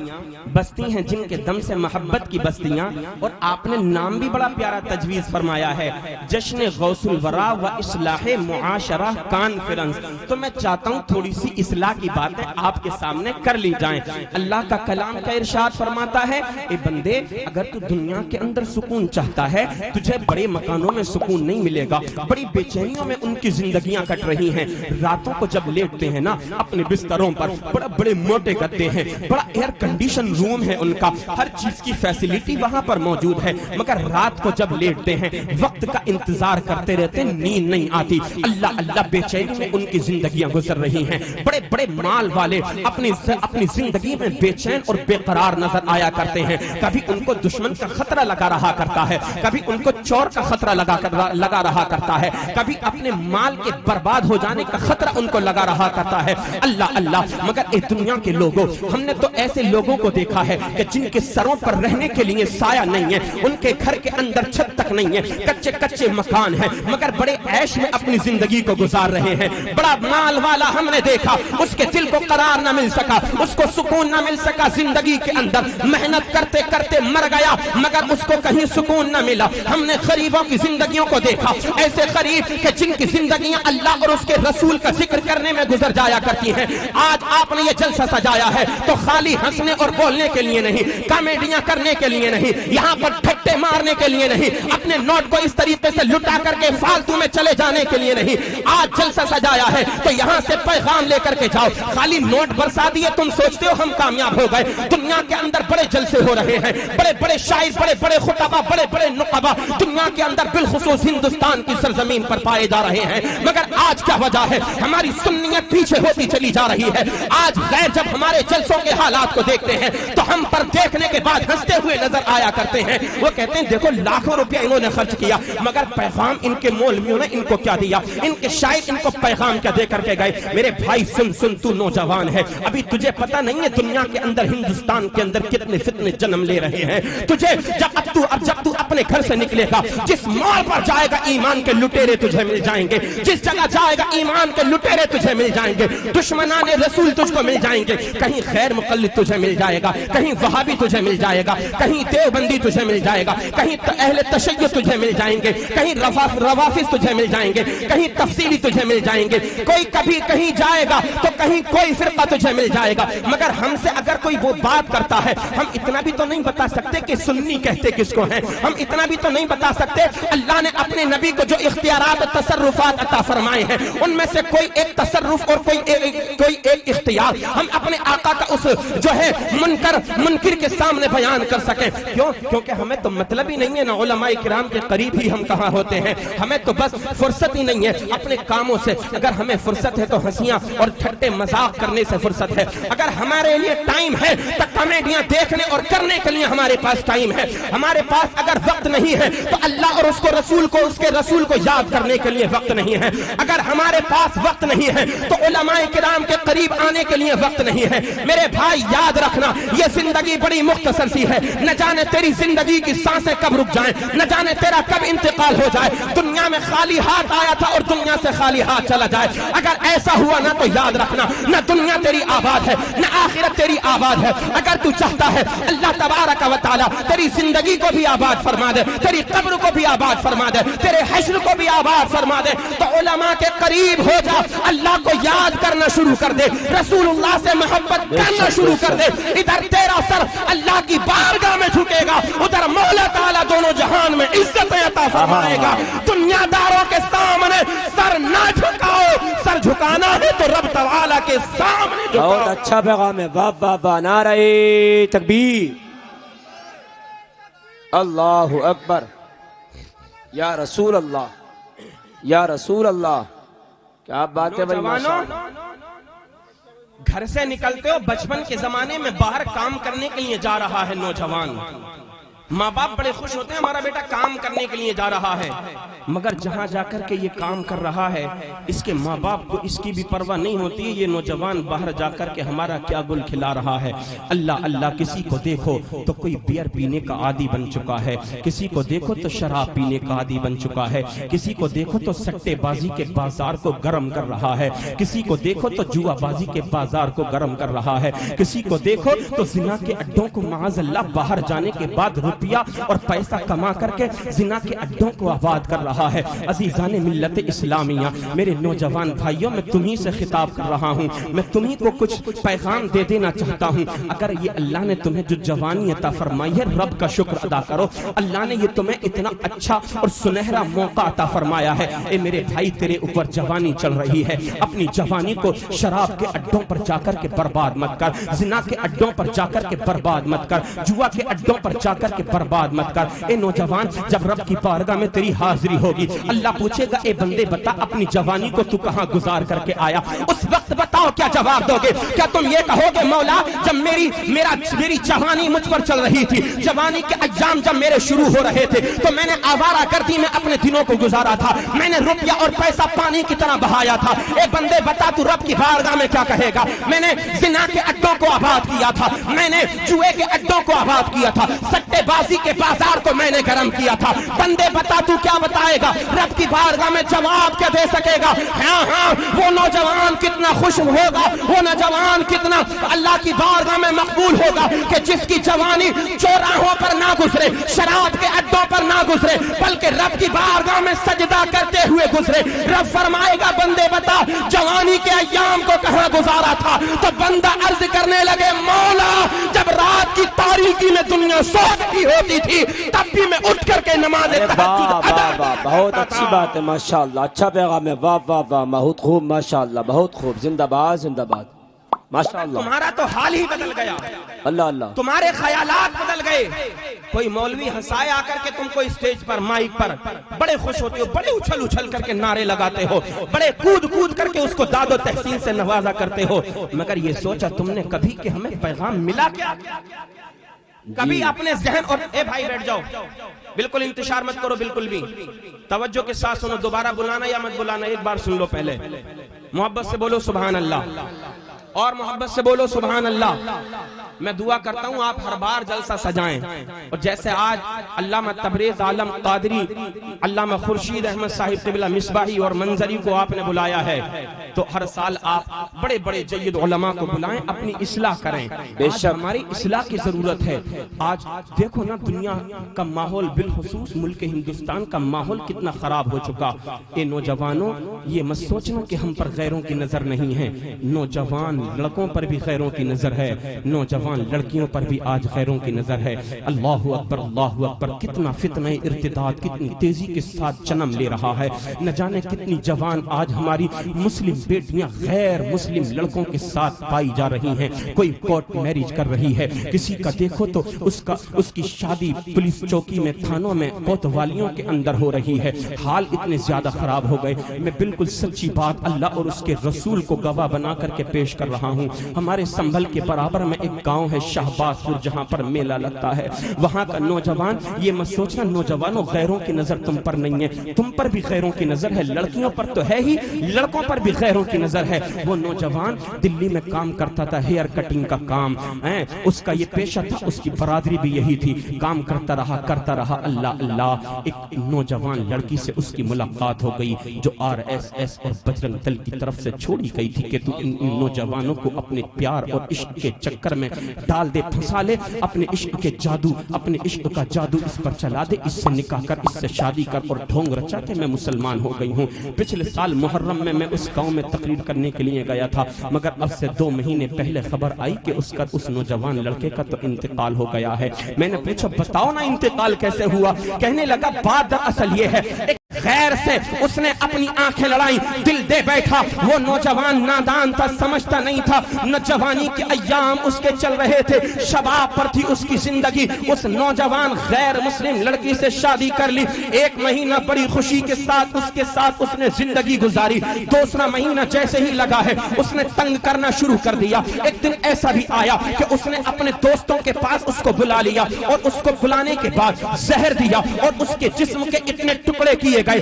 بستی ہیں جن کے دم سے محبت کی بستیاں۔ اور آپ نے نام بھی بڑا پیارا تجویز فرمایا ہے، جشن غوث الورا و اصلاح معاشرہ کانفرنس۔ تو میں چاہتا ہوں تھوڑی سی اصلاح کی باتیں آپ کے سامنے کر لی جائیں۔ اللہ کا کلام کا ارشاد فرماتا ہے، اے بندے اگر تو دنیا کے اندر سکون چاہتا ہے، تجھے بڑے مکانوں میں سکون نہیں ملے گا، بڑی بے چینیوں میں ان کی زندگیاں کٹ رہی ہیں۔ راتوں کو جب لیٹتے ہیں نا اپنے بستروں پر، بڑا بڑے موٹے گدے ہیں، بڑا ایئر کنڈیشن روم ہے ان کا، ہر چیز کی فیسیلیٹی وہاں پر موجود ہے، مگر رات کو جب لیٹتے ہیں وقت کا انتظار کرتے رہتے، نیند نہیں آتی، اللہ اللہ بے چینی میں ان کی زندگیاں گزر رہی ہیں۔ بڑے بڑے مال والے اپنی زندگی میں بے چین اور بے قرار نظر آیا کرتے ہیں۔ کبھی ان کو دشمن کا خطرہ لگا رہا کرتا ہے، کبھی ان کو چور کا خطرہ لگا رہا کرتا ہے، کبھی اپنے مال کے برباد ہو جانے کا خطرہ ان کو لگا رہا کرتا ہے۔ اللہ اللہ، مگر اے دنیا کے لوگوں، ہم نے تو ایسے لوگوں کو دیکھا ہے کہ جن کے سروں پر رہنے کے لیے سایہ نہیں ہے، ان کے گھر کے اندر چھت تک نہیں ہے، کچے کچے مکان ہیں، مگر بڑے عیش میں اپنی زندگی کو گزار رہے ہیں۔ بڑا مال والا ہم نے دیکھا، اس کے دل کو قرار نہ مل سکا، اس کو سکون نہ مل سکا زندگی کے اندر، محنت کرتے کرتے مر گیا مگر اس کو کہیں سکون نہ ملا۔ ہم نے غریبوں کی زندگیوں کو دیکھا، ایسے غریب کہ جن کی زندگیاں اللہ اور اس کے رسول کا ذکر کرنے میں گزر جایا کرتی ہیں۔ آج آپ نے یہ جلسہ سجایا ہے تو خالی ہنسنے اور بولنے کے لیے نہیں، کامیڈیاں کرنے کے لیے نہیں، یہاں پر ٹھٹے مارنے کے لیے نہیں، اپنے نوٹ کو اس طریقے سے لٹا کر کے فالتو میں چلے جانے کے لیے نہیں۔ آج جلسہ سجایا ہے تو یہاں سے پیغام لے کر کے جاؤ۔ خالی نوٹ برسا دیے تم سوچتے ہو ہم کامیاب ہو گئے؟ دنیا کے اندر بڑے جلسے ہو رہے ہیں، بڑے بڑے شاعر، بڑے بڑے خطبہ، بڑے بڑے نقبہ دنیا کے اندر بالخصوص ہندوستان کی سرزمین پر پائے جا رہے ہیں، مگر آج کیا وجہ ہے؟ ہماری سنیت پیچھے ہوتی چلی جا رہی ہے۔ آج غیر جب ہمارے جلسوں کے حالات کو دیکھتے ہیں تو ہم پر دیکھنے کے بعد ہنستے ہوئے نظر آیا کرتے ہیں۔ وہ کہتے ہیں دیکھو لاکھوں روپیہ انہوں نے خرچ کیا، مگر پیغام ان کے مولویوں نے ان کو کیا دیا، ان کے شاعر ان کو پیغام کیا دے کر کے گئے؟ میرے بھائی سن تو نوجوان ہے، ابھی تجھے پتہ نہیں ہے دنیا کے اندر ہندوستان کے اندر کتنے فتنے جنم لے رہے ہیں۔ تجھے جب تو اپنے گھر سے نکلے گا، جس موڑ پر جائے گا ایمان کے لٹیرے تجھے مل جائیں گے، جس جگہ جائے گا ایمان کے لٹیرے تجھے مل جائیں گے، دشمنان رسول تجھ کو مل جائیں گے، کہیں خیر مقلد تجھے مل جائے گا، کہیں وہابی تجھے مل جائے گا، کہیں دیوبندی تجھے مل جائے گا، کہیں اہل تشیع تجھے مل جائیں گے، کہیں روافظ تجھے مل جائیں گے، کہیں تفصیلی تجھے مل جائیں گے، کوئی کبھی کہیں جائے گا تو کہیں کوئی فرقہ تجھے مل جائے گا۔ مگر ہم سے اگر کوئی وہ بات کرتا ہے، ہم اتنا بھی تو نہیں بتا سکتے کہ سنی کہتے کس کو ہیں، ہم اتنا بھی تو نہیں بتا سکتے اللہ نے اپنے نبی کو جو اختیارات و تصرفات عطا فرمائے ہیں ان میں سے کوئی ایک تصرف اور کوئی ایک اختیار ہم اپنے آقا کا اس جو ہے منکر کے سامنے بیان کر سکیں۔ کیوں؟ کیونکہ ہمیں تو مطلب ہی نہیں ہے نا علماء کرام کے قریب ہی ہم کہاں ہوتے ہیں، ہمیں تو بس فرصت ہی نہیں ہے اپنے کاموں سے۔ اگر ہمیں فرصت ہے تو ہنسیاں اور ٹھٹے مذاق کرنے سے فرصت ہے، اگر ہمارے لیے ٹائم ہے تو کامیڈیاں دیکھنے اور کرنے کے لیے ہمارے پاس ٹائم ہے۔ ہمارے پاس اگر وقت نہیں ہے تو اللہ اور اس کے رسول کو یاد کرنے کے لیے وقت نہیں ہے۔ اگر ہمارے پاس وقت نہیں ہے تو علماء کرام کے قریب آنے کے لیے وقت نہیں ہے۔ میرے بھائی یاد رکھنا، یہ زندگی بڑی مختصر سی ہے، نہ جانے تیری زندگی کی سانسیں کب رک جائیں، نہ جانے تیرا کب انتقال ہو جائے۔ دنیا میں خالی ہاتھ آیا تھا اور دنیا سے خالی ہاتھ چلا جائے۔ اگر ایسا ہوا نا تو یاد رکھنا، نہ دنیا تیری آباد ہے نہ آخرت تیری آباد ہے۔ اگر تو چاہتا ہے اللہ تبارک و تعالی تیری زندگی کو بھی آباد فرما دے، تیری قبر کو بھی آباد فرما دے، تیرے حشر کو بھی آباد فرما دے، تو علماء کے قریب ہو جا، اللہ کو یاد کرنا شروع کر دے، رسول اللہ سے محبت کرنا شروع کر دے۔ ادھر تیرا سر اللہ کی بارگاہ میں جھکے گا، ادھر مولا تعالیٰ دونوں جہان میں عزت عطا فرمائے گا۔ دنیا داروں کے سامنے سر نہ جھکاؤ، سر جھکانا ہے تو رب تعالیٰ کے سامنے جھکاؤ۔ بہت اچھا پیغام ہے، بابا نعرہ تکبیر، اللہ اکبر، یا رسول اللہ، یا رسول اللہ، کیا بات ہے بھائی۔ گھر سے نکلتے ہو بچپن کے زمانے میں باہر کام کرنے کے لیے جا رہا ہے نوجوان، ماں باپ بڑے خوش ہوتے ہیں ہمارا بیٹا کام کرنے کے لیے جا رہا ہے، مگر جہاں جا کر کے یہ کام کر رہا ہے اس کے ماں باپ کو اس کی بھی پرواہ نہیں ہوتی ہے، یہ نوجوان باہر جا کر کے ہمارا کیا گل کھلا رہا ہے۔ اللہ اللہ، کسی کو دیکھو تو کوئی بیئر پینے کا عادی بن چکا ہے، کسی کو دیکھو تو شراب پینے کا عادی بن چکا ہے، کسی کو دیکھو تو سٹے بازی کے بازار کو گرم کر رہا ہے، کسی کو دیکھو تو جوا بازی کے بازار کو گرم کر رہا ہے، کسی کو دیکھو تو زنا کے اڈوں کو معاذ اللہ باہر جانے کے بعد روپیہ اور پیسہ کما کر کے زنا کے اڈوں کو آباد کر رہا ہے۔ عزیزان ملت اسلامیہ، میرے نوجوان بھائیوں، میں تمہیں سے خطاب کر رہا ہوں، میں تمہیں کو کچھ پیغام دے دینا چاہتا ہوں۔ اگر یہ اللہ نے تمہیں جو جوانی عطا فرمائی ہے، رب کا شکر ادا کرو۔ اللہ نے یہ تمہیں اتنا اچھا اور سنہرا موقع عطا فرمایا ہے۔ اے میرے بھائی، تیرے اوپر جوانی چل رہی ہے، اپنی جوانی کو شراب کے اڈوں پر جا کر کے برباد مت کر، زنا کے اڈوں پر جا کر کے برباد مت کر، جوا کے اڈوں پر جا کر کے برباد مت کر۔ اے نوجوان، جب رب کی بارگاہ میں تیری حاضری ہوگی، اللہ پوچھے گا اے بندے بتا اپنی جوانی کو تو کہاں گزار کر کے آیا؟ اس وقت بتاؤ کیا جواب دو گے؟ کیا تم یہ کہو گے مولا جب میری جوانی مجھ پر چل رہی تھی، جوانی کے ایام جب میرے شروع ہو رہے تھے تو میں نے آوارہ گردی میں اپنے دنوں کو گزارا تھا، میں نے روپیہ اور پیسہ پانی کی طرح بہایا تھا۔ اے بندے بتا تو رب کی بارگاہ میں کیا کہے گا؟ میں نے زنا کے اڈوں کو آباد کیا تھا، میں نے جوئے کے اڈوں کو آباد کیا تھا، سٹے بازی کے بازار کو میں نے گرم کیا تھا۔ بندے بتا تو کیا بتائے گا؟ رب کی بارگاہ میں جواب کیا دے سکے گا؟ ہاں وہ نوجوان کتنا خوش ہوگا، وہ نوجوان کتنا اللہ کی بارگاہ میں مقبول ہوگا کہ جس کی جوانی چوراہوں پر نہ گزرے، شراب کے اڈوں پر نہ گزرے، بلکہ رب کی بارگاہ میں سجدہ کرتے ہوئے گزرے۔ رب فرمائے گا بندے بتا جوانی کے ایام کو کہاں گزارا تھا؟ تو بندہ عرض کرنے لگے مولا جب رات کی تاریکی میں دنیا سو رہی ہوتی تھی تب بھی میں اٹھ کر کے نماز تہجد ادا کرتا تھا۔ بہت اچھی بات ہے، ماشاءاللہ، اچھا پیغام ہے، واہ واہ واہ، بہت خوب، ماشاءاللہ، بہت خوب، زندہ باد زندہ باد، ماشاءاللہ۔ تمہارا تو حال ہی بدل گیا، اللہ اللہ، تمہارے خیالات بدل گئے۔ کوئی مولوی ہنسائے آ کر کے تم کو اسٹیج پر مائک پر بڑے خوش ہوتے ہو، بڑے اچھل اچھل کر کے نعرے لگاتے ہو، بڑے کود کود کر کے اس کو داد و تحسین سے نوازا کرتے ہو، مگر یہ سوچا تم نے کبھی کہ ہمیں پیغام ملا کیا؟ کبھی اپنے ذہن اور اے بھائی بیٹھ جاؤ، بالکل انتشار مت کرو، بالکل بھی توجہ کے ساتھ سنو، دوبارہ بلانا یا مت بلانا ایک بار سن لو، پہلے محبت سے بولو سبحان اللہ، اور محبت سے بولو سبحان اللہ۔ میں دعا کرتا ہوں آپ ہر بار جلسہ سجائیں، اور جیسے آج علامہ تبریز عالم قادری، علامہ خورشید احمد صاحب قبلہ مصباحی اور منظری کو آپ نے بلایا ہے، تو ہر سال آپ بڑے بڑے جید علماء کو بلائیں، اپنی اصلاح کریں۔ آج ہماری اصلاح کی ضرورت ہے۔ آج دیکھو نا دنیا کا ماحول، بالخصوص ملک ہندوستان کا ماحول کتنا خراب ہو چکا۔ اے نوجوانوں، یہ مت سوچنا کہ ہم پر غیروں کی نظر نہیں ہے، نوجوان لڑکوں پر بھی غیروں کی نظر ہے، نوجوان لڑکیوں پر بھی آج غیروں کی نظر ہے۔ اللہ اکبر اللہ اکبر، کتنا فتنہ ارتداد کتنی تیزی کے ساتھ جنم لے رہا ہے، نہ جانے کتنی جوان آج ہماری مسلم بیٹیاں غیر مسلم لڑکوں کے ساتھ پائی جا رہی ہیں، کوئی کورٹ میرج کر رہی ہے، کسی کا دیکھو تو اس کی شادی پولیس چوکی میں، تھانوں میں، کوتوالیوں کے اندر ہو رہی ہے۔ حال اتنے زیادہ خراب ہو گئے، میں بالکل سچی بات اللہ اور اس کے رسول کو گواہ بنا کر کے پیش کر رہا ہوں۔ ہمارے سنبھل کے برابر میں ایک گاؤں ہے شہباز پور، جہاں پر میلہ لگتا ہے، وہاں کا نوجوان، یہ مت سوچنا نوجوانوں غیروں کی نظر تم پر نہیں ہے، تم پر بھی غیروں کی نظر ہے، لڑکیوں پر تو ہے ہی، لڑکوں پر بھی غیروں کی نظر ہے۔ وہ نوجوان دلی میں کام کرتا تھا، ہیئر کٹنگ کا کام، اس کا یہ پیشہ تھا، اس کی برادری بھی یہی تھی، کام کرتا رہا، اللہ اللہ، ایک نوجوان لڑکی سے اس کی ملاقات ہو گئی جو RSS اور بجرنگ دل کی طرف سے چھوڑی گئی تھی کہ تو ان نوجوانوں کو اپنے پیار اور عشق کے چکر میں ڈال دے، پھنسا لے، اپنے عشق کے جادو، اپنے عشق کا جادو اس پر چلا دے، اس سے نکاح کر، اس سے شادی کر، اور ڈھونگ رچا کہ میں مسلمان ہو گئی ہوں۔ پچھلے سال محرم میں اس گاؤں میں تقریر کرنے کے لیے گیا تھا، مگر اب سے 2 مہینے پہلے خبر آئی کہ اس نوجوان لڑکے کا تو انتقال ہو گیا ہے۔ میں نے پوچھا بتاؤ نا انتقال کیسے ہوا؟ کہنے لگا بات دراصل یہ ہے، ایک غیر سے اس نے اپنی آنکھیں لڑائیں، دل دے بیٹھا۔ وہ نوجوان نادان تھا، سمجھتا نہیں تھا، نوجوانی کے ایام اس کے چل رہے تھے، شباب پر تھی اس کی زندگی۔ اس نوجوان غیر مسلم لڑکی سے شادی کر لی، 1 مہینہ بڑی خوشی کے ساتھ اس نے زندگی گزاری۔ دوسرا مہینہ جیسے ہی لگا ہے اس نے تنگ کرنا شروع کر دیا۔ ایک دن ایسا بھی آیا کہ اس نے اپنے دوستوں کے پاس اس کو بلا لیا، اور اس کو بلانے کے بعد زہر دیا، اور اس کے جسم کے اتنے ٹکڑے کیے گئے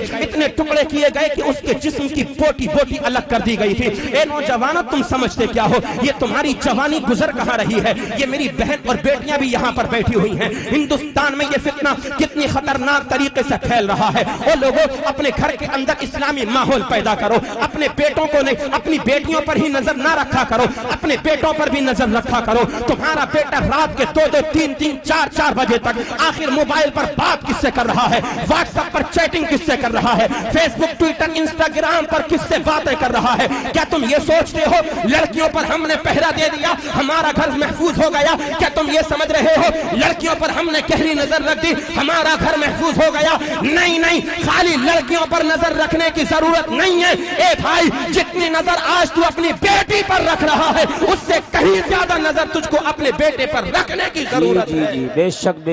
کہ اس کے جسم کی بوٹی بوٹی الگ کر دی گئی تھی۔ اے نوجوانوں، تم سمجھتے کیا ہو؟ یہ تمہاری جوانی گزر کہاں رہی ہے؟ یہ میری بہن اور بیٹیاں بھی یہاں پر بیٹھی ہوئی ہیں۔ ہندوستان میں یہ فتنہ کتنی خطرناک طریقے سے پھیل رہا ہے۔ اور لوگوں، اپنے گھر کے اندر اسلامی ماحول پیدا کرو، اپنے بیٹوں کو نہیں، اپنی بیٹیوں پر ہی نظر نہ رکھا کرو، اپنے بیٹوں پر بھی نظر رکھا کرو۔ تمہارا بیٹا رات کے 2-2, 3-3, 4-4 بجے تک آخر موبائل پر بات کس سے کر رہا ہے؟ واٹس ایپ پر چیٹنگ کس سے کر رہا ہے؟ فیس بک، ٹویٹر، انسٹاگرام پر کس سے باتیں کر رہا ہے؟ کیا تم یہ سوچتے ہو لڑکیوں پر ہم نے پہرا دے دیا ہمارا گھر محفوظ ہو گیا؟ کیا تم یہ سمجھ رہے ہو لڑکیوں پر ہم نے گہری نظر رکھ دی ہمارا گھر محفوظ ہو گیا؟ نہیں، خالی لڑکیوں پر نظر رکھنے کی ضرورت نہیں ہے۔ اے بھائی، جتنی نظر آج تو اپنی بیٹی پر رکھ رہا ہے اس سے کہیں زیادہ نظر تجھ کو اپنے بیٹے پر رکھنے کی ضرورت ہے۔ جی، بے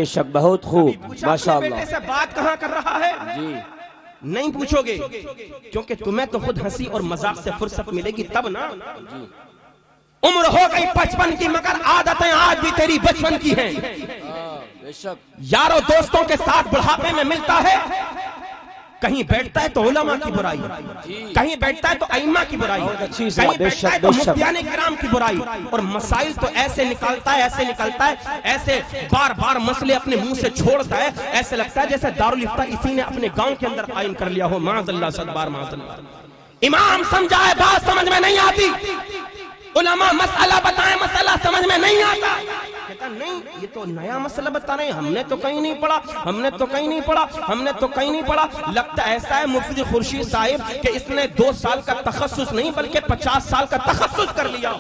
شک، بہت خوب، ماشاءاللہ۔ بیٹے سے بات کہاں کر رہا ہے؟ جی، نہیں پوچھو گے، کیونکہ تمہیں تو خود ہنسی اور مذاق سے فرصت ملے گی تب نا۔ عمر ہو گئی 55 کی، مگر عادتیں آج بھی تیری بچپن کی ہیں۔ بے شک، یاروں دوستوں کے ساتھ بڑھاپے میں ملتا ہے، کہیں بیٹھتا ہے تو علماء کی برائی، کہیں بیٹھتا ہے تو ائمہ کی برائی، کہیں بیٹھتا ہے تو مفتیان کرام کی برائی، اور مسائل تو ایسے نکالتا ہے، ایسے بار بار مسئلے اپنے منہ سے چھوڑتا ہے، ایسے لگتا ہے جیسے دارالفتہ اسی نے اپنے گاؤں کے اندر قائم کر لیا ہو۔ معاذ اللہ، صد بار معاذ اللہ۔ امام سمجھائے، بات سمجھ میں نہیں آتی، علماء مسئلہ بتائیں، مسئلہ سمجھ میں نہیں آتا، کہتا نہیں یہ تو نیا مسئلہ بتا رہے ہیں، ہم نے تو کہیں نہیں پڑھا۔ لگتا ایسا ہے مفتی خورشید صاحب کہ اس نے 2 سال کا تخصص نہیں بلکہ 50 سال کا تخصص کر لیا۔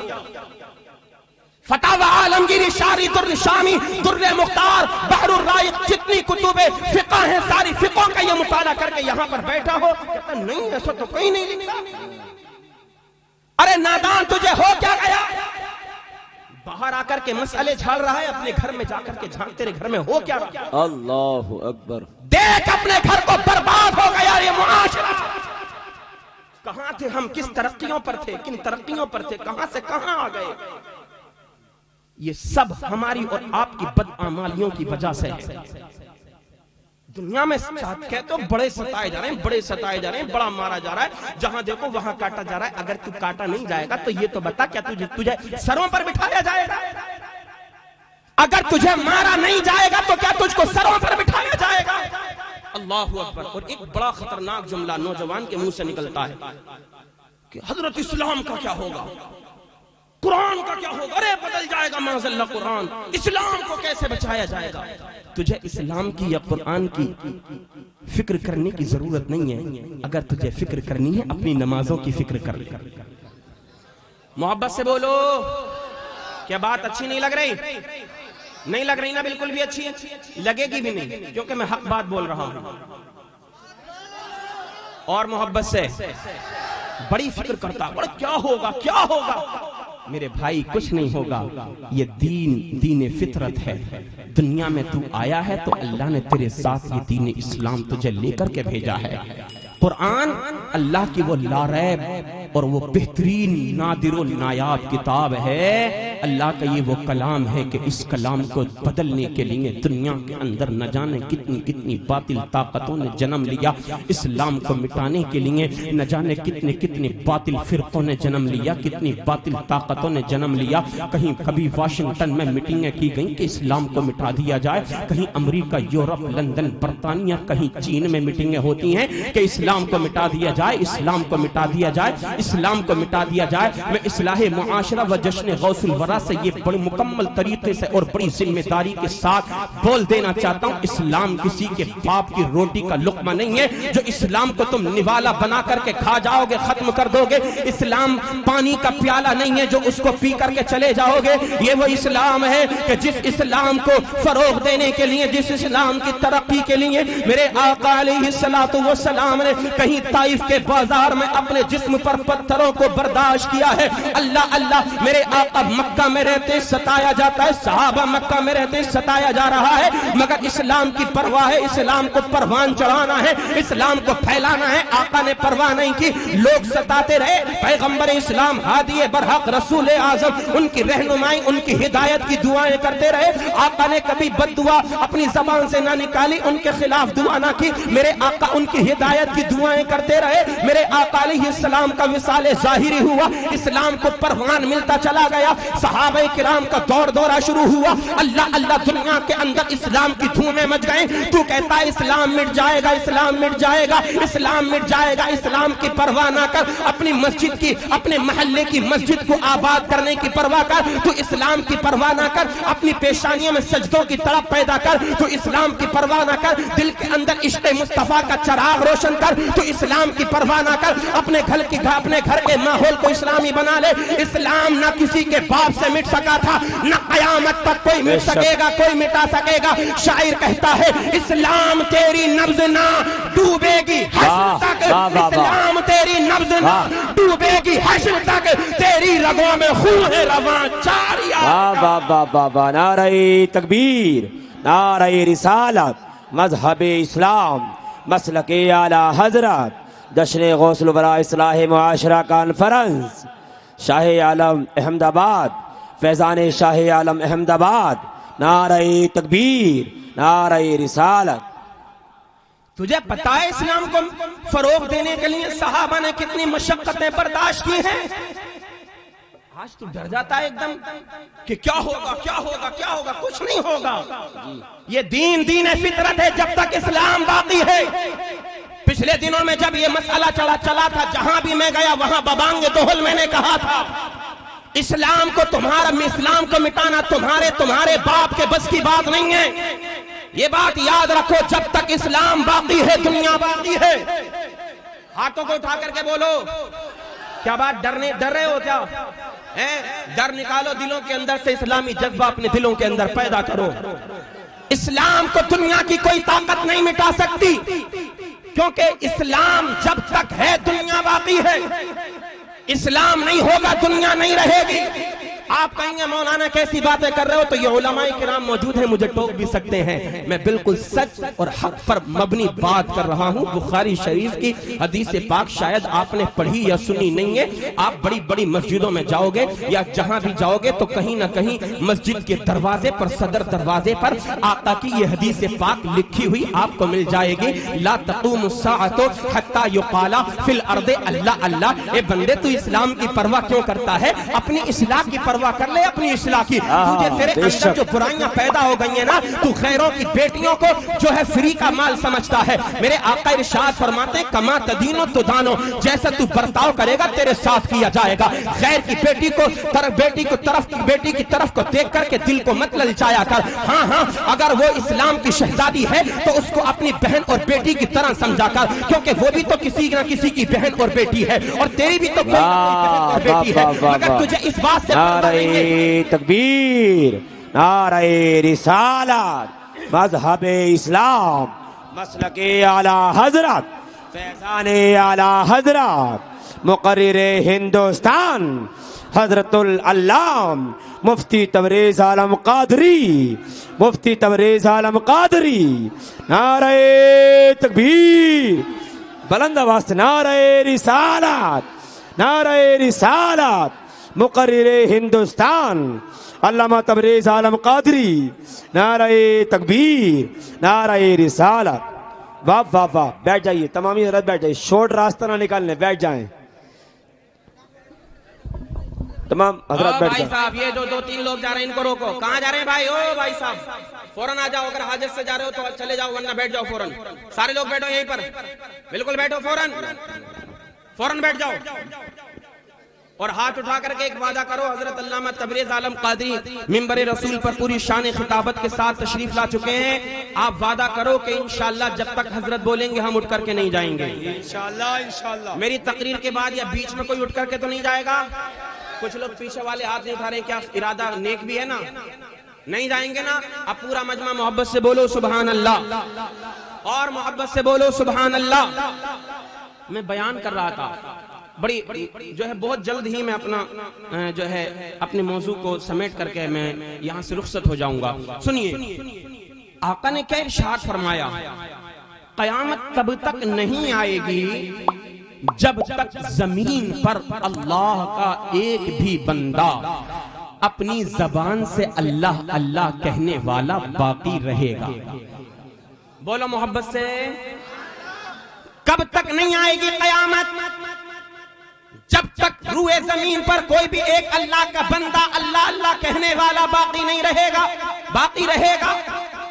فتاوی عالمگیری، شاری در شامی، در مختار، بحر الرائق، جتنی کتب فقہ ہیں ساری فقہوں کا یہ مطالعہ کر کے یہاں پر بیٹھا ہو، کہتا نہیں ایسا تو کہیں نہیں لکھا۔ ارے نادان، تجھے ہو کیا گیا؟ باہر آ کر کے مسئلے جھاڑ رہا ہے، اپنے گھر میں جا کر کے جھانک، تیرے گھر میں ہو کیا رہا؟ اللہ اکبر۔ دیکھ اپنے گھر کو برباد ہو گیا یہ معاشرہ۔ کہاں تھے ہم؟ کس ترقیوں پر تھے؟ کن ترقیوں پر تھے؟ کہاں سے کہاں آ گئے؟ یہ سب ہماری اور آپ کی بدعمالیوں کی وجہ سے ہے۔ دنیا میں کہتے ہو بڑے ستائے جا رہے ہیں، بڑا مارا جا رہا ہے، جہاں دیکھو وہاں کاٹا جا رہا ہے۔ اگر تو کاٹا نہیں جائے گا تو یہ تو بتا، کیا تجھے سروں پر بٹھایا جائے گا؟ اگر تجھے مارا نہیں جائے گا تو کیا تجھ کو سروں پر بٹھایا جائے گا؟ اللہ اکبر۔ اور ایک بڑا خطرناک جملہ نوجوان کے منہ سے نکلتا ہے کہ حضرت اسلام کا کیا ہوگا، قرآن کا کیا ہوگا؟ ارے بدل جائے گا معاذ اللہ قرآن، اسلام کو کیسے بچایا جائے گا؟ تجھے اسلام کی یا قرآن کی فکر کرنے کی ضرورت نہیں ہے۔ اگر تجھے فکر کرنی ہے اپنی نمازوں کی فکر کر۔ محبت سے بولو، کیا بات اچھی نہیں لگ رہی؟ نہیں لگ رہی نا؟ بالکل بھی اچھی لگے گی بھی نہیں، کیونکہ میں حق بات بول رہا ہوں۔ اور محبت سے بڑی فکر کرتا، اور کیا ہوگا؟ میرے بھائی کچھ نہیں ہوگا، یہ دین فطرت ہے۔ دنیا میں تو آیا ہے تو اللہ نے تیرے ساتھ یہ دین اسلام تجھے لے کر کے بھیجا ہے۔ قرآن اللہ کی وہ لاریب اور وہ بہترین نادر و نایاب کتاب ہے۔ اللہ کا یہ وہ کلام ہے کہ اس کلام کو بدلنے کے لیے دنیا کے اندر نہ جانے کتنی باطل طاقتوں نے جنم لیا، اسلام کو مٹانے کے لیے نہ جانے کتنے باطل فرقوں نے جنم لیا، کتنی باطل طاقتوں نے جنم لیا۔ کہیں کبھی واشنگٹن میں میٹنگیں کی گئیں کہ اسلام کو مٹا دیا جائے، کہیں امریکہ، یورپ، لندن، برطانیہ، کہیں چین میں میٹنگیں ہوتی ہیں کہ اسلام کو مٹا دیا جائے، اسلام کو مٹا دیا جائے، اسلام کو مٹا دیا جائے۔ میں اصلاح معاشرہ و جشن غوث الورا ذرا سے یہ بڑی مکمل طریقے سے اور بڑی ذمہ داری کے ساتھ بول دینا چاہتا ہوں، اسلام کسی کے باپ کی روٹی کا لقمہ نہیں ہے جو اسلام کو تم نوالا بنا کر کے کھا جاؤ گے، ختم کر دو گے۔ اسلام پانی کا پیالہ نہیں ہے جو اس کو پی کر کے چلے جاؤ گے۔ یہ وہ اسلام ہے کہ جس اسلام کو فروغ دینے کے لیے، جس اسلام کی ترقی کے لیے میرے آقا علیہ السلام نے کہیں طائف کے بازار میں اپنے جسم پر پتھروں کو برداشت کیا ہے۔ اللہ اللہ، میرے آقا مکہ میں رہتے ستایا جاتا ہے، صحابہ مکہ میں رہتے ستایا جا رہا ہے، مگر اسلام کی پرواہ ہے، اسلام کو پروان چڑھانا ہے، اسلام کو پھیلانا ہے۔ آقا نے پرواہ نہیں کی، لوگ ستاتے رہے، پیغمبر اسلام ہادی برحق رسول اعظم ان کی رہنمائی، ان کی ہدایت کی دعائیں کرتے رہے۔ آقا نے کبھی بد دعا اپنی زبان سے نہ نکالی، ان کے خلاف دعا نہ کی، میرے آقا ان کی ہدایت کی دعائیں کرتے رہے۔ میرے آقا علیہ السلام کا وصال ظاہری ہوا، اسلام کو پروان ملتا چلا گیا، صحابہ کرام کا دور دورہ شروع ہوا۔ اللہ اللہ، دنیا کے اندر اسلام کی دھومیں مچ گئیں۔ تو کہتا ہے اسلام مٹ جائے گا، اسلام مٹ جائے گا، اسلام مٹ جائے گا۔ اسلام کی پرواہ نہ کر، اپنی مسجد کی، اپنے محلے کی مسجد کو آباد کرنے کی پرواہ کر۔ تو اسلام کی پرواہ نہ کر، اپنی پیشانیوں میں سجدوں کی طرف پیدا کر۔ تو اسلام کی پرواہ نہ کر، دل کے اندر عشق مصطفیٰ کا چراغ روشن کر۔ تو اسلام کی پرواہ نہ کر، اپنے گھر کے ماحول کو اسلامی بنا لے۔ اسلام نہ کسی کے باپ سے مٹ سکا تھا، نہ قیامت تک کوئی مٹ سکے گا، کوئی مٹا سکے گا۔ شاعر کہتا ہے اسلام تیری نبض نہ ڈوبے گی حشر تک، اسلام تیری نبض نہ ڈوبے گی حشر تک، تیری رگوں میں خون رواں جاری۔ بابا نعرہ تکبیر، نعرہ رسالت، مذہب اسلام، مسلک اعلی حضرت، جشن غوث الورا اصلاح معاشرہ کانفرنس، شاہ عالم احمد آباد، فیضان شاہ عالم احمد آباد، نعرہ تکبیر، نعرہ رسالت۔ تجھے پتا ہے اسلام کو فروغ دینے کے لیے صحابہ نے کتنی مشقتیں برداشت کی ہیں؟ آج تو ڈر جاتا ہے ایک دم کہ کیا ہوگا کیا ہوگا کیا ہوگا، کچھ نہیں ہوگا۔ یہ دین فطرت ہے جب تک اسلام باقی ہے۔ پچھلے دنوں میں جب یہ مسئلہ چلا تھا، جہاں بھی میں گیا وہاں ببانگ دہل میں نے کہا تھا، اسلام کو مٹانا تمہارے باپ کے بس کی بات نہیں ہے۔ یہ بات یاد رکھو، جب تک اسلام باقی ہے دنیا باقی ہے۔ ہاتھوں کو اٹھا کر کے بولو، کیا بات ڈر رہے ہو کیا؟ ڈر نکالو دلوں کے اندر سے، اسلامی جذبہ اپنے دلوں کے اندر پیدا کرو۔ اسلام کو دنیا کی کوئی طاقت نہیں مٹا سکتی، کیونکہ اسلام جب تک ہے دنیا باقی ہے۔ اسلام نہیں ہوگا دنیا نہیں رہے گی۔ آپ کہیں گے مولانا کیسی باتیں کر رہے ہو، تو یہ علماء کرام موجود ہیں، مجھے ٹوک بھی سکتے ہیں۔ میں بالکل سچ اور حق پر مبنی بات کر رہا ہوں۔ بخاری شریف کی حدیث پاک شاید آپ نے پڑھی یا سنی نہیں ہے۔ آپ بڑی بڑی مسجدوں میں جاؤ گے یا جہاں بھی جاؤ گے تو کہیں نہ کہیں مسجد کے دروازے پر، صدر دروازے پر آقا کی یہ حدیث پاک لکھی ہوئی آپ کو مل جائے گی، لا تقوم الساعة حتى يقال في الارض اللہ اللہ۔ اے بندے، تو اسلام کی پرواہ کیوں کرتا ہے؟ اپنی اصلاح کی پرواہ کر لے، اپنی اصلاح کی۔ تجھے تیرے اندر جو برائیاں پیدا ہو گئی ہیں نا، تو خیروں کی بیٹیوں کو جو ہے فری کا مال سمجھتا ہے۔ میرے آقا ارشاد فرماتے ہیں کما تدینو تدانو، جیسا تو برتاؤ کرے گا تیرے ساتھ کیا جائے گا۔ خیر کی بیٹی کی طرف کو دیکھ کر کے دل کو مت للچایا کر۔ ہاں اگر وہ اسلام کی شہزادی ہے تو اس کو اپنی بہن اور بیٹی کی طرح سمجھا کر، کیونکہ وہ بھی تو کسی نہ کسی کی بہن اور بیٹی ہے، اور تیری بھی تو کوئی بہن اور بیٹی ہے۔ مگر تجھے اس بات سے نعرہ تکبیر، نعرہ رسالت، مذہب اسلام، مسلک اعلی حضرت، فیضان اعلی حضرت، مقرر ہندوستان، حضرت العلام مفتی تبریز عالم قادری، مفتی تبریز عالم قادری، نعرہ تکبیر، بلند آواز سے نعرہ رسالت، نعرہ رسالت، مقرر ہندوستان علامہ تبریز عالم قادری، نعرہ تکبیر، نعرہ رسالت۔ واہ واہ واہ، بیٹھ جائیے تمامی حضرات، بیٹھ جائیے، شورٹ راستہ نہ نکالنے، بیٹھ جائیں تمام حضرات، بیٹھ بھائی جائیں۔ صاحب یہ جو 2-3 لوگ جا رہے ہیں ان کو روکو۔ کہاں جا رہے ہیں بھائی؟ او بھائی صاحب فوراً آ جاؤ، اگر حاجت سے جا رہے ہو تو چلے جاؤ، ورنہ بیٹھ جاؤ فوراً۔ سارے لوگ بیٹھو یہیں پر، بالکل بیٹھو، فوراً بیٹھ جاؤ۔ اور ہاتھ اٹھا کر کے ایک وعدہ کرو. حضرت علامہ تبریز عالم قادری منبر رسول پر پوری شان خطابت کے ساتھ تشریف لا چکے ہیں. آپ وعدہ کرو کہ انشاءاللہ جب تک حضرت بولیں گے ہم اٹھ کر کے نہیں جائیں گے. انشاءاللہ. میری تقریر کے بعد یا بیچ میں کوئی اٹھ کر کے تو نہیں جائے گا؟ کچھ لوگ پیچھے والے ہاتھ نہیں اٹھا رہے ہیں, کیا ارادہ نیک بھی ہے نا؟ نہیں جائیں گے نا؟ اب پورا مجمع محبت سے بولو سبحان اللہ, اور محبت سے بولو سبحان اللہ. میں بیان کر رہا تھا بڑی جو ہے بہت جلد ہی میں اپنا جو ہے اپنے موضوع کو سمیٹ کر کے میں یہاں سے رخصت ہو جاؤں گا. سنیے آقا نے کیا ارشاد فرمایا, قیامت تب تک نہیں آئے گی جب تک زمین پر اللہ کا ایک بھی بندہ اپنی زبان سے اللہ اللہ کہنے والا باقی رہے گا. بولو محبت سے. کب تک نہیں آئے گی قیامت؟ جب تک روئے زمین پر کوئی بھی ایک اللہ کا بندہ اللہ اللہ کہنے والا باقی نہیں رہے گا, باقی رہے گا.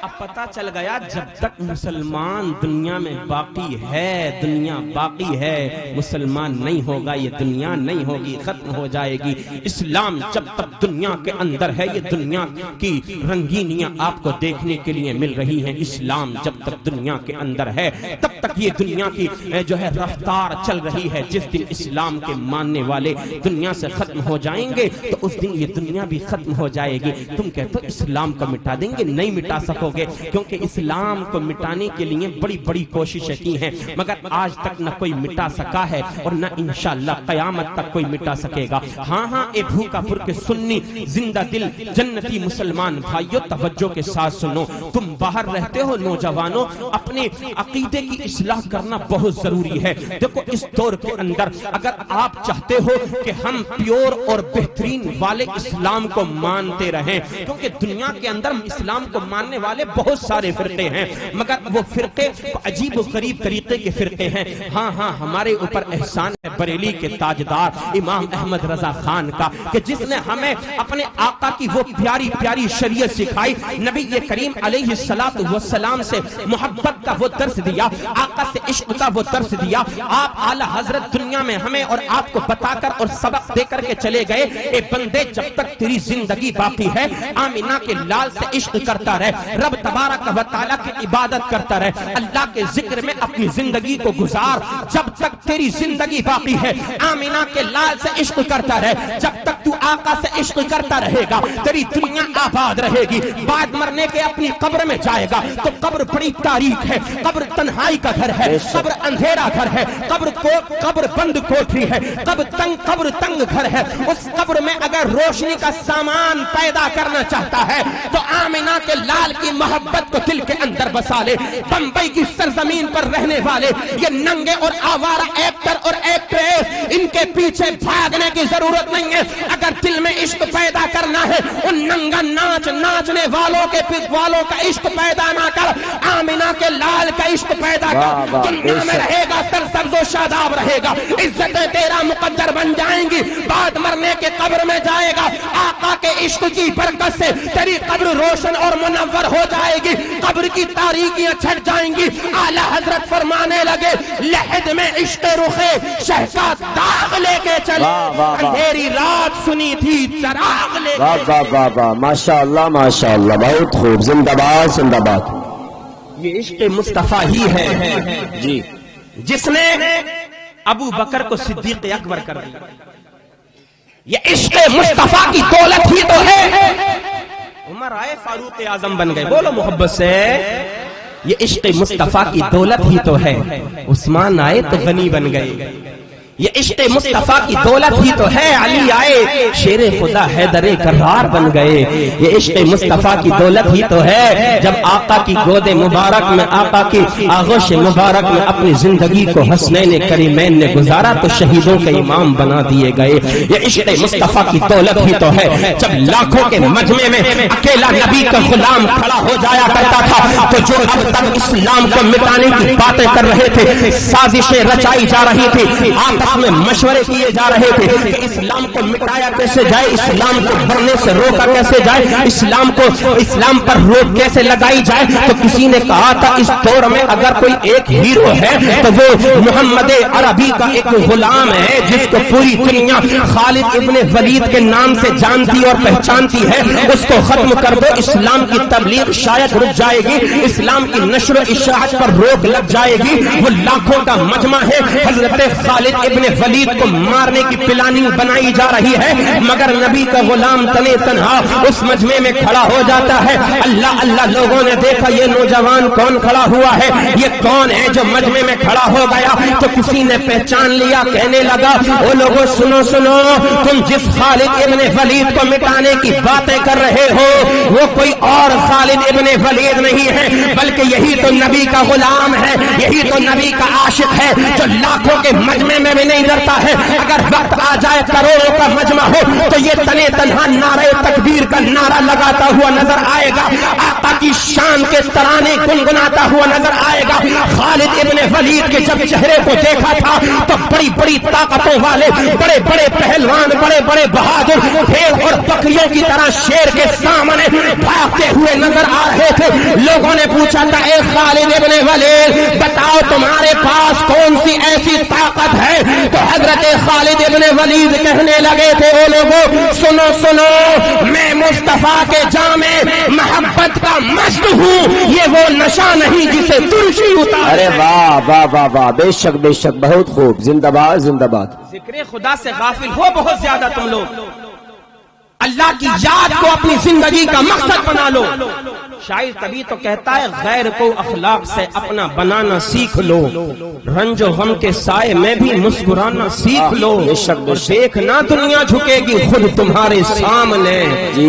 اب پتا چل گیا جب تک مسلمان دنیا میں باقی ہے, دنیا باقی ہے, مسلمان نہیں ہوگا یہ دنیا نہیں ہوگی, ختم ہو جائے گی. اسلام جب تک دنیا کے اندر ہے, یہ دنیا کی رنگینیاں آپ کو دیکھنے کے لیے مل رہی ہیں. اسلام جب تک دنیا کے اندر ہے تب تک یہ دنیا کی جو ہے رفتار چل رہی ہے. جس دن اسلام کے ماننے والے دنیا سے ختم ہو جائیں گے تو اس دن یہ دنیا بھی ختم ہو جائے گی. تم کہتے ہو اسلام کو مٹا دیں گے, نہیں مٹا سکو گے, کیونکہ اسلام کو مٹانے کے لیے بڑی بڑی کوششیں کی ہیں مگر آج تک نہ کوئی مٹا سکا ہے اور نہ انشاءاللہ قیامت تک کوئی مٹا سکے گا. ہاں اے بھوکا پور کے سنی زندہ دل جنتی مسلمان بھائیو توجہ کے ساتھ سنو. تم باہر رہتے ہو نوجوانوں, اپنے عقیدے کی اصلاح کرنا بہت ضروری ہے. دیکھو اس دور کے اندر اگر آپ چاہتے ہو کہ ہم پیور اور بہترین والے اسلام کو مانتے رہیں, کیونکہ دنیا کے اندر اسلام کو ماننے والے بہت سارے فرقے ہیں مگر وہ فرقے عجیب و غریب طریقے کے فرقے ہیں. ہاں ہمارے اوپر احسان ہے بریلی کے تاجدار امام احمد رضا خان کا کہ جس نے ہمیں اپنے آقا کی وہ پیاری پیاری شریعت سکھائی, نبی کریم علیہ السلام سے محبت کا وہ درس دیا, آقا سے عشق کا وہ درس دیا. آپ اعلی حضرت دنیا میں ہمیں اور آپ کو بتا کر اور سبق دے کر کے چلے گئے, اے بندے جب تک تیری زندگی باقی ہے آمینہ کے لال سے عشق کرتا رہے, رب تبارک و تعالیٰ کی عبادت کرتا رہے, اللہ کے ذکر میں اپنی زندگی کو گزار. جب تک تیری زندگی باقی ہے آمینہ کے لال سے عشق کرتا رہے, جب تک تو آقا سے عشق کرتا رہے گا تیری دنیا آباد رہے گی. بعد مرنے کے اپنی قبر میں جائے گا تو قبر بڑی تاریک ہے, قبر تنہائی کا گھر ہے, قبر اندھیرا گھر ہے, قبر بند کوٹری ہے, قبر تنگ گھر ہے. اس قبر میں اگر روشنی کا سامان پیدا کرنا چاہتا ہے تو آمینہ کے لال کی محبت کو دل کے اندر بسا لے. بمبئی کی سرزمین پر رہنے والے یہ ننگے اور آوارہ ایکٹر اور ایکٹریس, ان کے پیچھے بھاگنے کی ضرورت نہیں ہے. اگر دل میں عشق پیدا کرنا ہے ان ننگا ناچنے والوں کا عشق پیدا نہ کر, آمینہ کے لال کا عشق پیدا کر. دنیا میں رہے گا سرسبز و شاداب رہے گا, عزتیں تیرا مقدر بن جائیں گی. بعد مرنے کے قبر میں جائے گا, آقا کے عشق کی برکت سے تیری قبر روشن اور منور ہو جائے گی, قبر کی تاریکیاں چھٹ جائیں گی. اعلی حضرت فرمانے لگے لحد میں عشق رخے شہ کا داغ لے کے چلے, اندھیری رات سنی تھی چراغ لے کے. واہ واہ ماشاءاللہ ماشاءاللہ, بہت خوب, زندہ باد زندہ باد. یہ عشق مصطفیٰ ہی ہے جی جس نے ابو بکر کو صدیق اکبر کر دیا. یہ عشق مصطفیٰ کی دولت ہی تو ہے. عمر آئے فاروق اعظم بن گئے. بولو محبت سے. یہ عشق مصطفیٰ کی دولت ہی تو ہے. عثمان آئے تو غنی بن گئے. یہ عشق مصطفیٰ کی دولت ہی تو ہے. علی آئے شیر خدا حیدر کرار بن گئے. یہ عشق مصطفیٰ کی دولت ہی تو ہے. جب آقا کی گود مبارک میں, آقا کی آغوش مبارک میں اپنی زندگی کو حسنین کریمین نے گزارا تو شہیدوں کے امام بنا دیے گئے. یہ عشق مصطفیٰ کی دولت ہی تو ہے. جب لاکھوں کے مجمع میں اکیلا نبی کا غلام کھڑا ہو جایا کرتا تھا تو جو اب تک اسلام کو مٹانے کی باتیں کر رہے تھے, سازشیں رچائی جا رہی تھی, آقا آپس میں مشورے کیے جا رہے تھے کہ اسلام کو مٹایا کیسے جائے, اسلام کو بڑھنے سے روکا کیسے جائے, اسلام پر روک کیسے لگائی جائے. تو کسی نے کہا تھا اس دور میں اگر کوئی ایک ہیرو ہے تو وہ محمد عربی کا ایک غلام ہے جس کو پوری دنیا خالد ابن ولید کے نام سے جانتی اور پہچانتی ہے. اس کو ختم کر دو, اسلام کی تبلیغ شاید رک جائے گی, اسلام کی نشر و اشاعت پر روک لگ جائے گی. وہ لاکھوں کا مجمع ہے, حضرت خالد ابن ولید کو مارنے کی پلاننگ بنائی جا رہی ہے, مگر نبی کا غلام تنے تنہا اس مجمع میں کھڑا ہو جاتا ہے. اللہ اللہ لوگوں نے دیکھا یہ نوجوان کون کھڑا ہوا ہے, یہ کون ہے جو مجمع میں کھڑا ہو گیا. تو کسی نے پہچان لیا, کہنے لگا وہ لوگوں سنو سنو, تم جس خالد ابن ولید کو مٹانے کی باتیں کر رہے ہو وہ کوئی اور خالد ابن ولید نہیں ہے, بلکہ یہی تو نبی کا غلام ہے, یہی تو نبی کا عاشق ہے جو لاکھوں کے مجمع میں بھی نہیں ڈرتا ہے. اگر وقت آ جائے کروڑوں کا مجمع ہو تو یہ تنے تنہا نعرہ تکبیر کا نعرہ لگاتا ہوا نظر آئے گا, آقا کی شان کے ترانے گنگناتا ہوا نظر آئے گا. خالد ابن ولید کے جب چہرے کو دیکھا تھا تو بڑی بڑی طاقتوں والے, بڑے بڑے پہلوان, بڑے بڑے بہادر بھیڑ اور بکریوں کی طرح شیر کے سامنے بھاگتے ہوئے نظر آ رہے تھے. لوگوں نے پوچھا تھا اے خالد ابن ولید بتاؤ تمہارے پاس کون سی ایسی طاقت ہے. تو حضرت خالد ابن ولید کہنے لگے تھے او لوگوں سنو سنو, میں مصطفیٰ کے جامع محبت کا مست ہوں, یہ وہ نشہ نہیں جسے ترشی اتار. ارے واہ واہ واہ واہ, بے شک بے شک, بہت خوب, زندہ باد زندہ باد. ذکر خدا سے غافل ہو بہت زیادہ تم لوگ, اللہ کی یاد کو اپنی زندگی کا مقصد بنا لو. شاعر تبھی تو کہتا ہے غیر کو اخلاق سے اپنا بنانا سیکھ لو, رنج و غم کے سائے میں بھی مسکرانا سیکھ لو. دیکھنا دنیا جھکے گی خود تمہارے سامنے,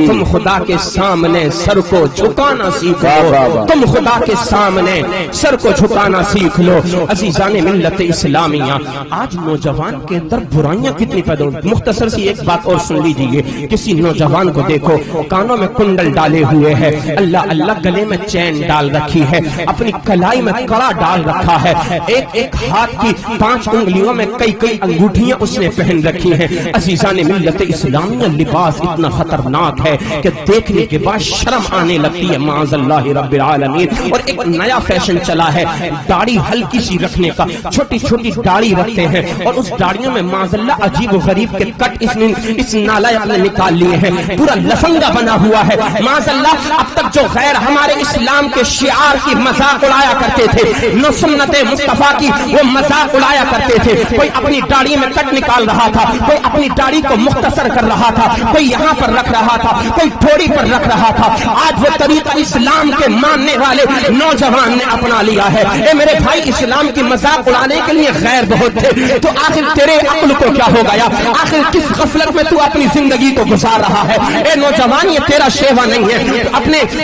تم خدا کے سامنے سر کو جھکانا سیکھ لو, تم خدا کے سامنے سر کو جھکانا سیکھ لو. عزیزان ملت اسلامیہ, آج نوجوان کے اندر برائیاں کتنی پیدا ہوئی. مختصر سی ایک بات اور سن لیجیے, کسی نوجوان کو دیکھو کانوں میں کنڈل ڈالے ہوئے ہے, اللہ اللہ گلے میں چین ڈال رکھی ہے, اپنی کلائی میں کڑا ڈال رکھا ہے, ایک ایک ہاتھ کی 5 انگلیوں میں کئی کئی انگوٹھیاں اس نے پہن رکھی ہیں. عزیزان ملت اسلامیہ, لباس اتنا خطرناک ہے کہ دیکھنے کے بعد شرم آنے لگتی ہے معاذ اللہ رب العالمین. اور ایک نیا فیشن چلا ہے داڑھی ہلکی سی رکھنے کا, چھوٹی چھوٹی داڑھی رکھتے ہیں اور اس داڑھیوں میں معاذ اللہ عجیب و غریب کے کٹ اس نالائق نے نکال لیے ہیں, پورا لفنگا بنا ہوا ہے معاذ اللہ. اب تک جو غیر ہمارے اسلام کے شعار کی مذاق اڑایا کرتے تھے, نو سنت مصطفیٰ کی وہ مذاق اڑایا کرتے تھے, کوئی اپنی داڑھی میں کٹ نکال رہا تھا, کوئی اپنی داڑھی کو مختصر کر رہا تھا, کوئی یہاں پر رکھ رہا تھا, کوئی تھوڑی پر رکھ رہا تھا. آج وہ طریقہ اسلام کے ماننے والے نوجوان نے اپنا لیا ہے. اے میرے بھائی, اسلام کی مذاق اڑانے کے لیے غیر بہت تھے, تو آخر تیرے عقل کو کیا ہو گیا, آخر کس غفلت میں تو اپنی زندگی کو گزار رہا ہے. اے نوجوان, یہ تیرا شیوا نہیں ہے,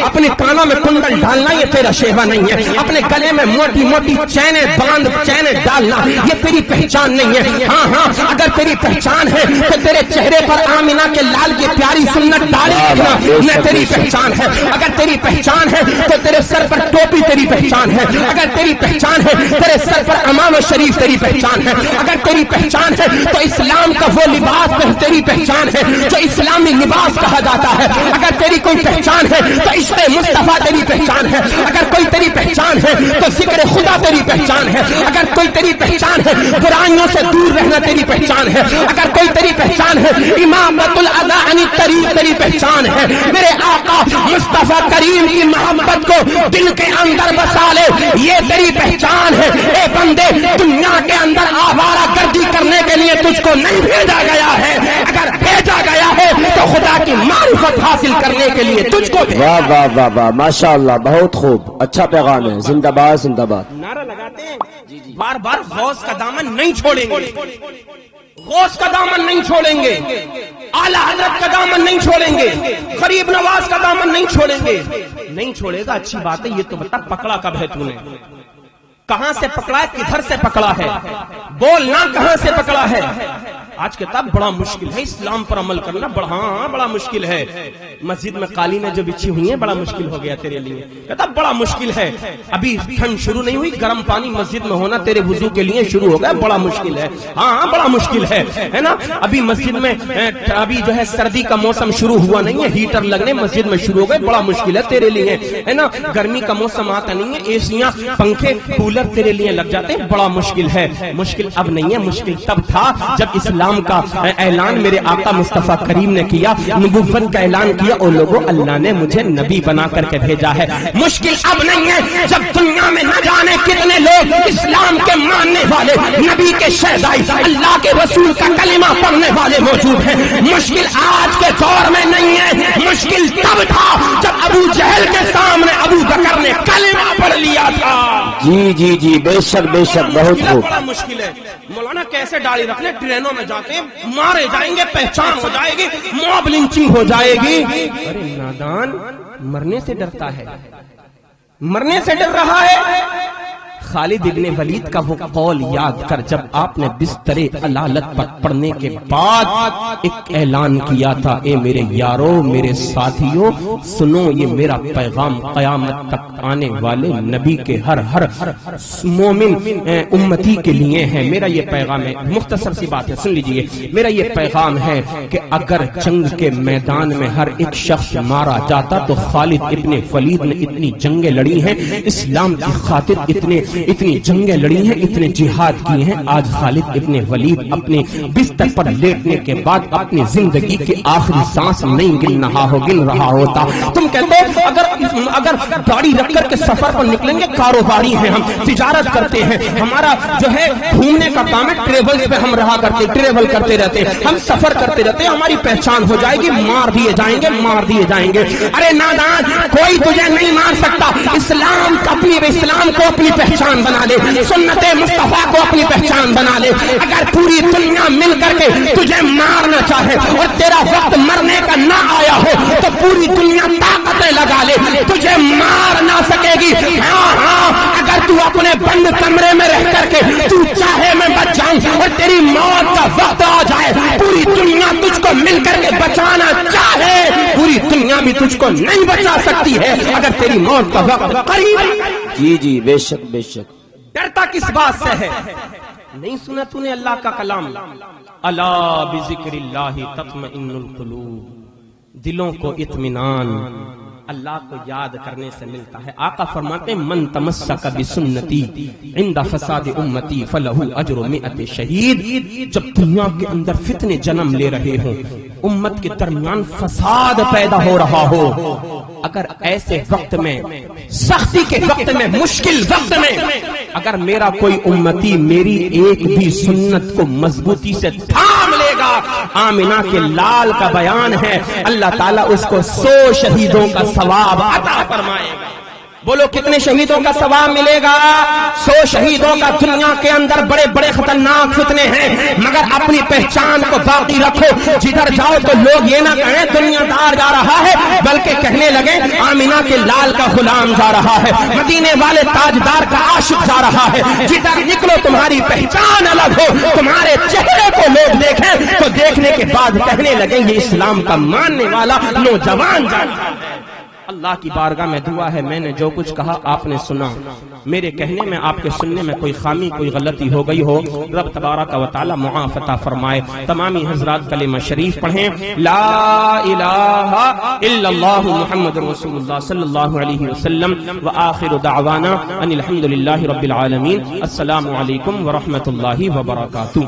اپنے کانوں میں کنڈل ڈالنا یہ تیرا شیوا نہیں ہے, اپنے گلے میں موٹی موٹی چینیں ڈالنا یہ تیری پہچان نہیں ہے. ہاں ہاں, اگر تیری پہچان ہے تو تیرے چہرے پر آمینہ کے لال کی پیاری سنت ڈالے رکھنا یہ تیری پہچان ہے. اگر تیری پہچان ہے تو تیرے سر پر ٹوپی تیری پہچان ہے. اگر تیری پہچان ہے تیرے سر پر امام شریف تیری پہچان ہے. اگر تیری پہچان ہے تو اسلام کا وہ لباس تیری پہچان ہے جو اسلامی لباس کہا جاتا ہے. اگر تیری کوئی پہچان ہے تو عشق مصطفیٰ تیری پہچان ہے. اگر کوئی تیری پہچان ہے تو ذکر خدا تیری پہچان ہے. اگر کوئی تیری پہچان ہے برائیوں سے دور رہنا تیری پہچان ہے. اگر کوئی تیری پہچان ہے امامت الاذى عن الطریق تیری پہچان ہے. میرے آقا مصطفیٰ کریم کی محبت کو دل کے اندر بسا لے, یہ تیری پہچان ہے. اے بندے, دنیا کے اندر آوارہ گردی کرنے کے لیے تجھ کو نہیں بھیجا گیا ہے, اگر بھیجا گیا ہے تو خدا کی معرفت حاصل کرنے کے لیے تجھ کو. واہ واہ واہ واہ, ماشاء اللہ, بہت خوب, اچھا پیغام ہے. زندہ باد زندہ باد. نعرہ لگاتے ہیں بار بار, غوث کا دامن نہیں چھوڑیں گے, غوث کا دامن نہیں چھوڑیں گے, اعلیٰ حضرت کا دامن نہیں چھوڑیں گے, غریب نواز کا دامن نہیں چھوڑیں گے. نہیں چھوڑے گا, اچھی بات ہے. یہ تو بتا پکڑا کب ہے تو نے, کہاں سے پکڑا ہے، کدھر سے پکڑا ہے، بولنا کہاں سے پکڑا ہے. آج کتاب بڑا مشکل ہے، اسلام پر عمل کرنا بڑا مشکل ہے. مسجد میں قالینیں جو بچھی ہوئی ہیں بڑا مشکل ہو گیا تیرے لیے. کہتا بڑا مشکل ہے، ابھی ٹھنڈ شروع نہیں ہوئی، گرم پانی مسجد میں ہونا تیرے وضو کے لیے شروع ہو گیا، بڑا مشکل ہے. ہاں بڑا مشکل ہے نا. ابھی مسجد میں ابھی جو ہے سردی کا موسم شروع ہوا نہیں ہے، ہیٹر لگنے مسجد میں شروع ہو گئے، بڑا مشکل ہے تیرے لیے ہے نا. گرمی کا موسم آتا نہیں ہے، ایسیاں پنکھے کولر تیرے لیے لگ جاتے ہیں، بڑا مشکل ہے. مشکل اب نہیں ہے، مشکل تب تھا جب اسلام کا اعلان میرے آقا مصطفیٰ کریم نے کیا، نبوت کا اعلان کیا، اور لوگوں اللہ نے مجھے نبی بنا کر کے بھیجا ہے. مشکل اب نہیں ہے جب دنیا میں نہ جانے کتنے لوگ اسلام کے ماننے والے، نبی کے شہدائی، اللہ کے رسول کا کلمہ پڑھنے والے موجود ہیں. مشکل آج کے دور میں نہیں ہے، مشکل تب تھا جب ابو جہل کے سامنے ابو بکر نے کلمہ پڑھ لیا تھا. جی بے شک بہت خوب. بڑا مشکل ہے. مولانا کیسے داڑھی رکھ لے، ٹرینوں میں جاتے ہیں مارے جائیں گے، پہچان ہو جائے گی، موب لنچنگ ہو جائے گی. ارے نادان مرنے سے ڈرتا ہے، مرنے سے ڈر رہا ہے. خالد ابن ولید کا وہ قول یاد کر جب آپ نے بستر علالت پر پڑنے کے بعد ایک اعلان کیا تھا، اے میرے یارو میرے ساتھیوں سنو، یہ میرا پیغام قیامت تک آنے والے نبی کے ہر مومن امتی کے لیے ہے. میرا یہ پیغام ہے، مختصر سی بات ہے، سن لیجئے. میرا یہ پیغام ہے کہ اگر جنگ کے میدان میں ہر ایک شخص مارا جاتا تو خالد ابن ولید نے اتنی جنگیں لڑی ہیں، اسلام کی خاطر اتنی جنگیں لڑی ہیں، اتنے جہاد کیے ہیں. آج خالد ابن ولید اپنے بستر پر لیٹنے کے بعد اپنی زندگی کے آخری سانس نہیں گن رہا ہوتا. تم کہتے اگر گاڑی رکھ کر کے سفر پر نکلیں گے، کاروباری ہیں ہم، تجارت کرتے ہیں، ہمارا جو ہے گھومنے کا کام ہے، ٹریول پہ ہم رہا کرتے، ٹریول کرتے رہتے ہیں، ہم سفر کرتے رہتے ہیں، ہماری پہچان ہو جائے گی، مار دیے جائیں گے. ارے نادان کوئی تجھے نہیں مار سکتا. اسلام کو اپنی پہچان بنا لے، سنت مصطفیٰ کو اپنی پہچان بنا لے. اگر پوری دنیا مل کر کے تجھے مارنا چاہے اور تیرا وقت مرنے کا نہ آیا ہو تو پوری دنیا طاقتیں لگا لے، تجھے مار نہ سکے گی. ہاں اگر تو اپنے بند کمرے میں رہ کر کے تو چاہے میں بچ جاؤں اور تیری موت کا وقت آ جائے، پوری دنیا تجھ کو مل کر کے بچانا چاہے، پوری دنیا بھی تجھ کو نہیں بچا سکتی ہے اگر تیری موت کا وقت قریب. جی بے شک. ڈرتا کس بات سے ہے؟ نہیں سنا تو نے اللہ کا کلام، الا بذکر اللہ تطمئن القلوب، دلوں کو اطمینان اللہ کو یاد کرنے سے ملتا ہے. آقا فرماتے ہیں من تمسک بسنتی عند فساد امتی فلہ اجر 100 شہید. جب دنیا کے اندر فتنے جنم لے رہے ہوں، امت کے درمیان فساد پیدا ہو رہا ہو، اگر ایسے وقت میں، سختی کے وقت میں، مشکل وقت میں اگر میرا کوئی امتی میری ایک بھی سنت کو مضبوطی سے تھام لے گا، آمنہ کے لال کا بیان ہے، اللہ تعالیٰ اس کو 100 شہیدوں کا ثواب عطا فرمائے گا. بولو کتنے شہیدوں کا ثواب ملے گا؟ 100 شہیدوں کا. دنیا کے اندر بڑے بڑے خطرناک فتنے ہیں، مگر اپنی پہچان کو باقی رکھو. جدھر جاؤ تو لوگ یہ نہ کہیں دنیا دار جا رہا ہے، بلکہ کہنے لگے آمینہ کے لال کا غلام جا رہا ہے، مدینے والے تاجدار کا عاشق جا رہا ہے. جدھر نکلو تمہاری پہچان الگ ہو، تمہارے چہرے کو لوگ دیکھیں تو دیکھنے کے بعد کہنے لگے یہ اسلام کا ماننے والا نوجوان جا رہا ہے. اللہ کی بارگاہ میں دعا ہے، میں نے جو کچھ کہا آپ نے سنا، میرے کہنے میں آپ کے سننے میں کوئی خامی کوئی غلطی ہو گئی ہو، رب تبارک و تعالی معاف عطا فرمائے. تمامی حضرات کلمہ شریف پڑھیں، لا الہ الا اللہ محمد رسول اللہ صلی اللہ علیہ وسلم. وآخر دعوانا ان الحمد للہ رب العالمین. السلام علیکم ورحمۃ اللہ وبرکاتہ.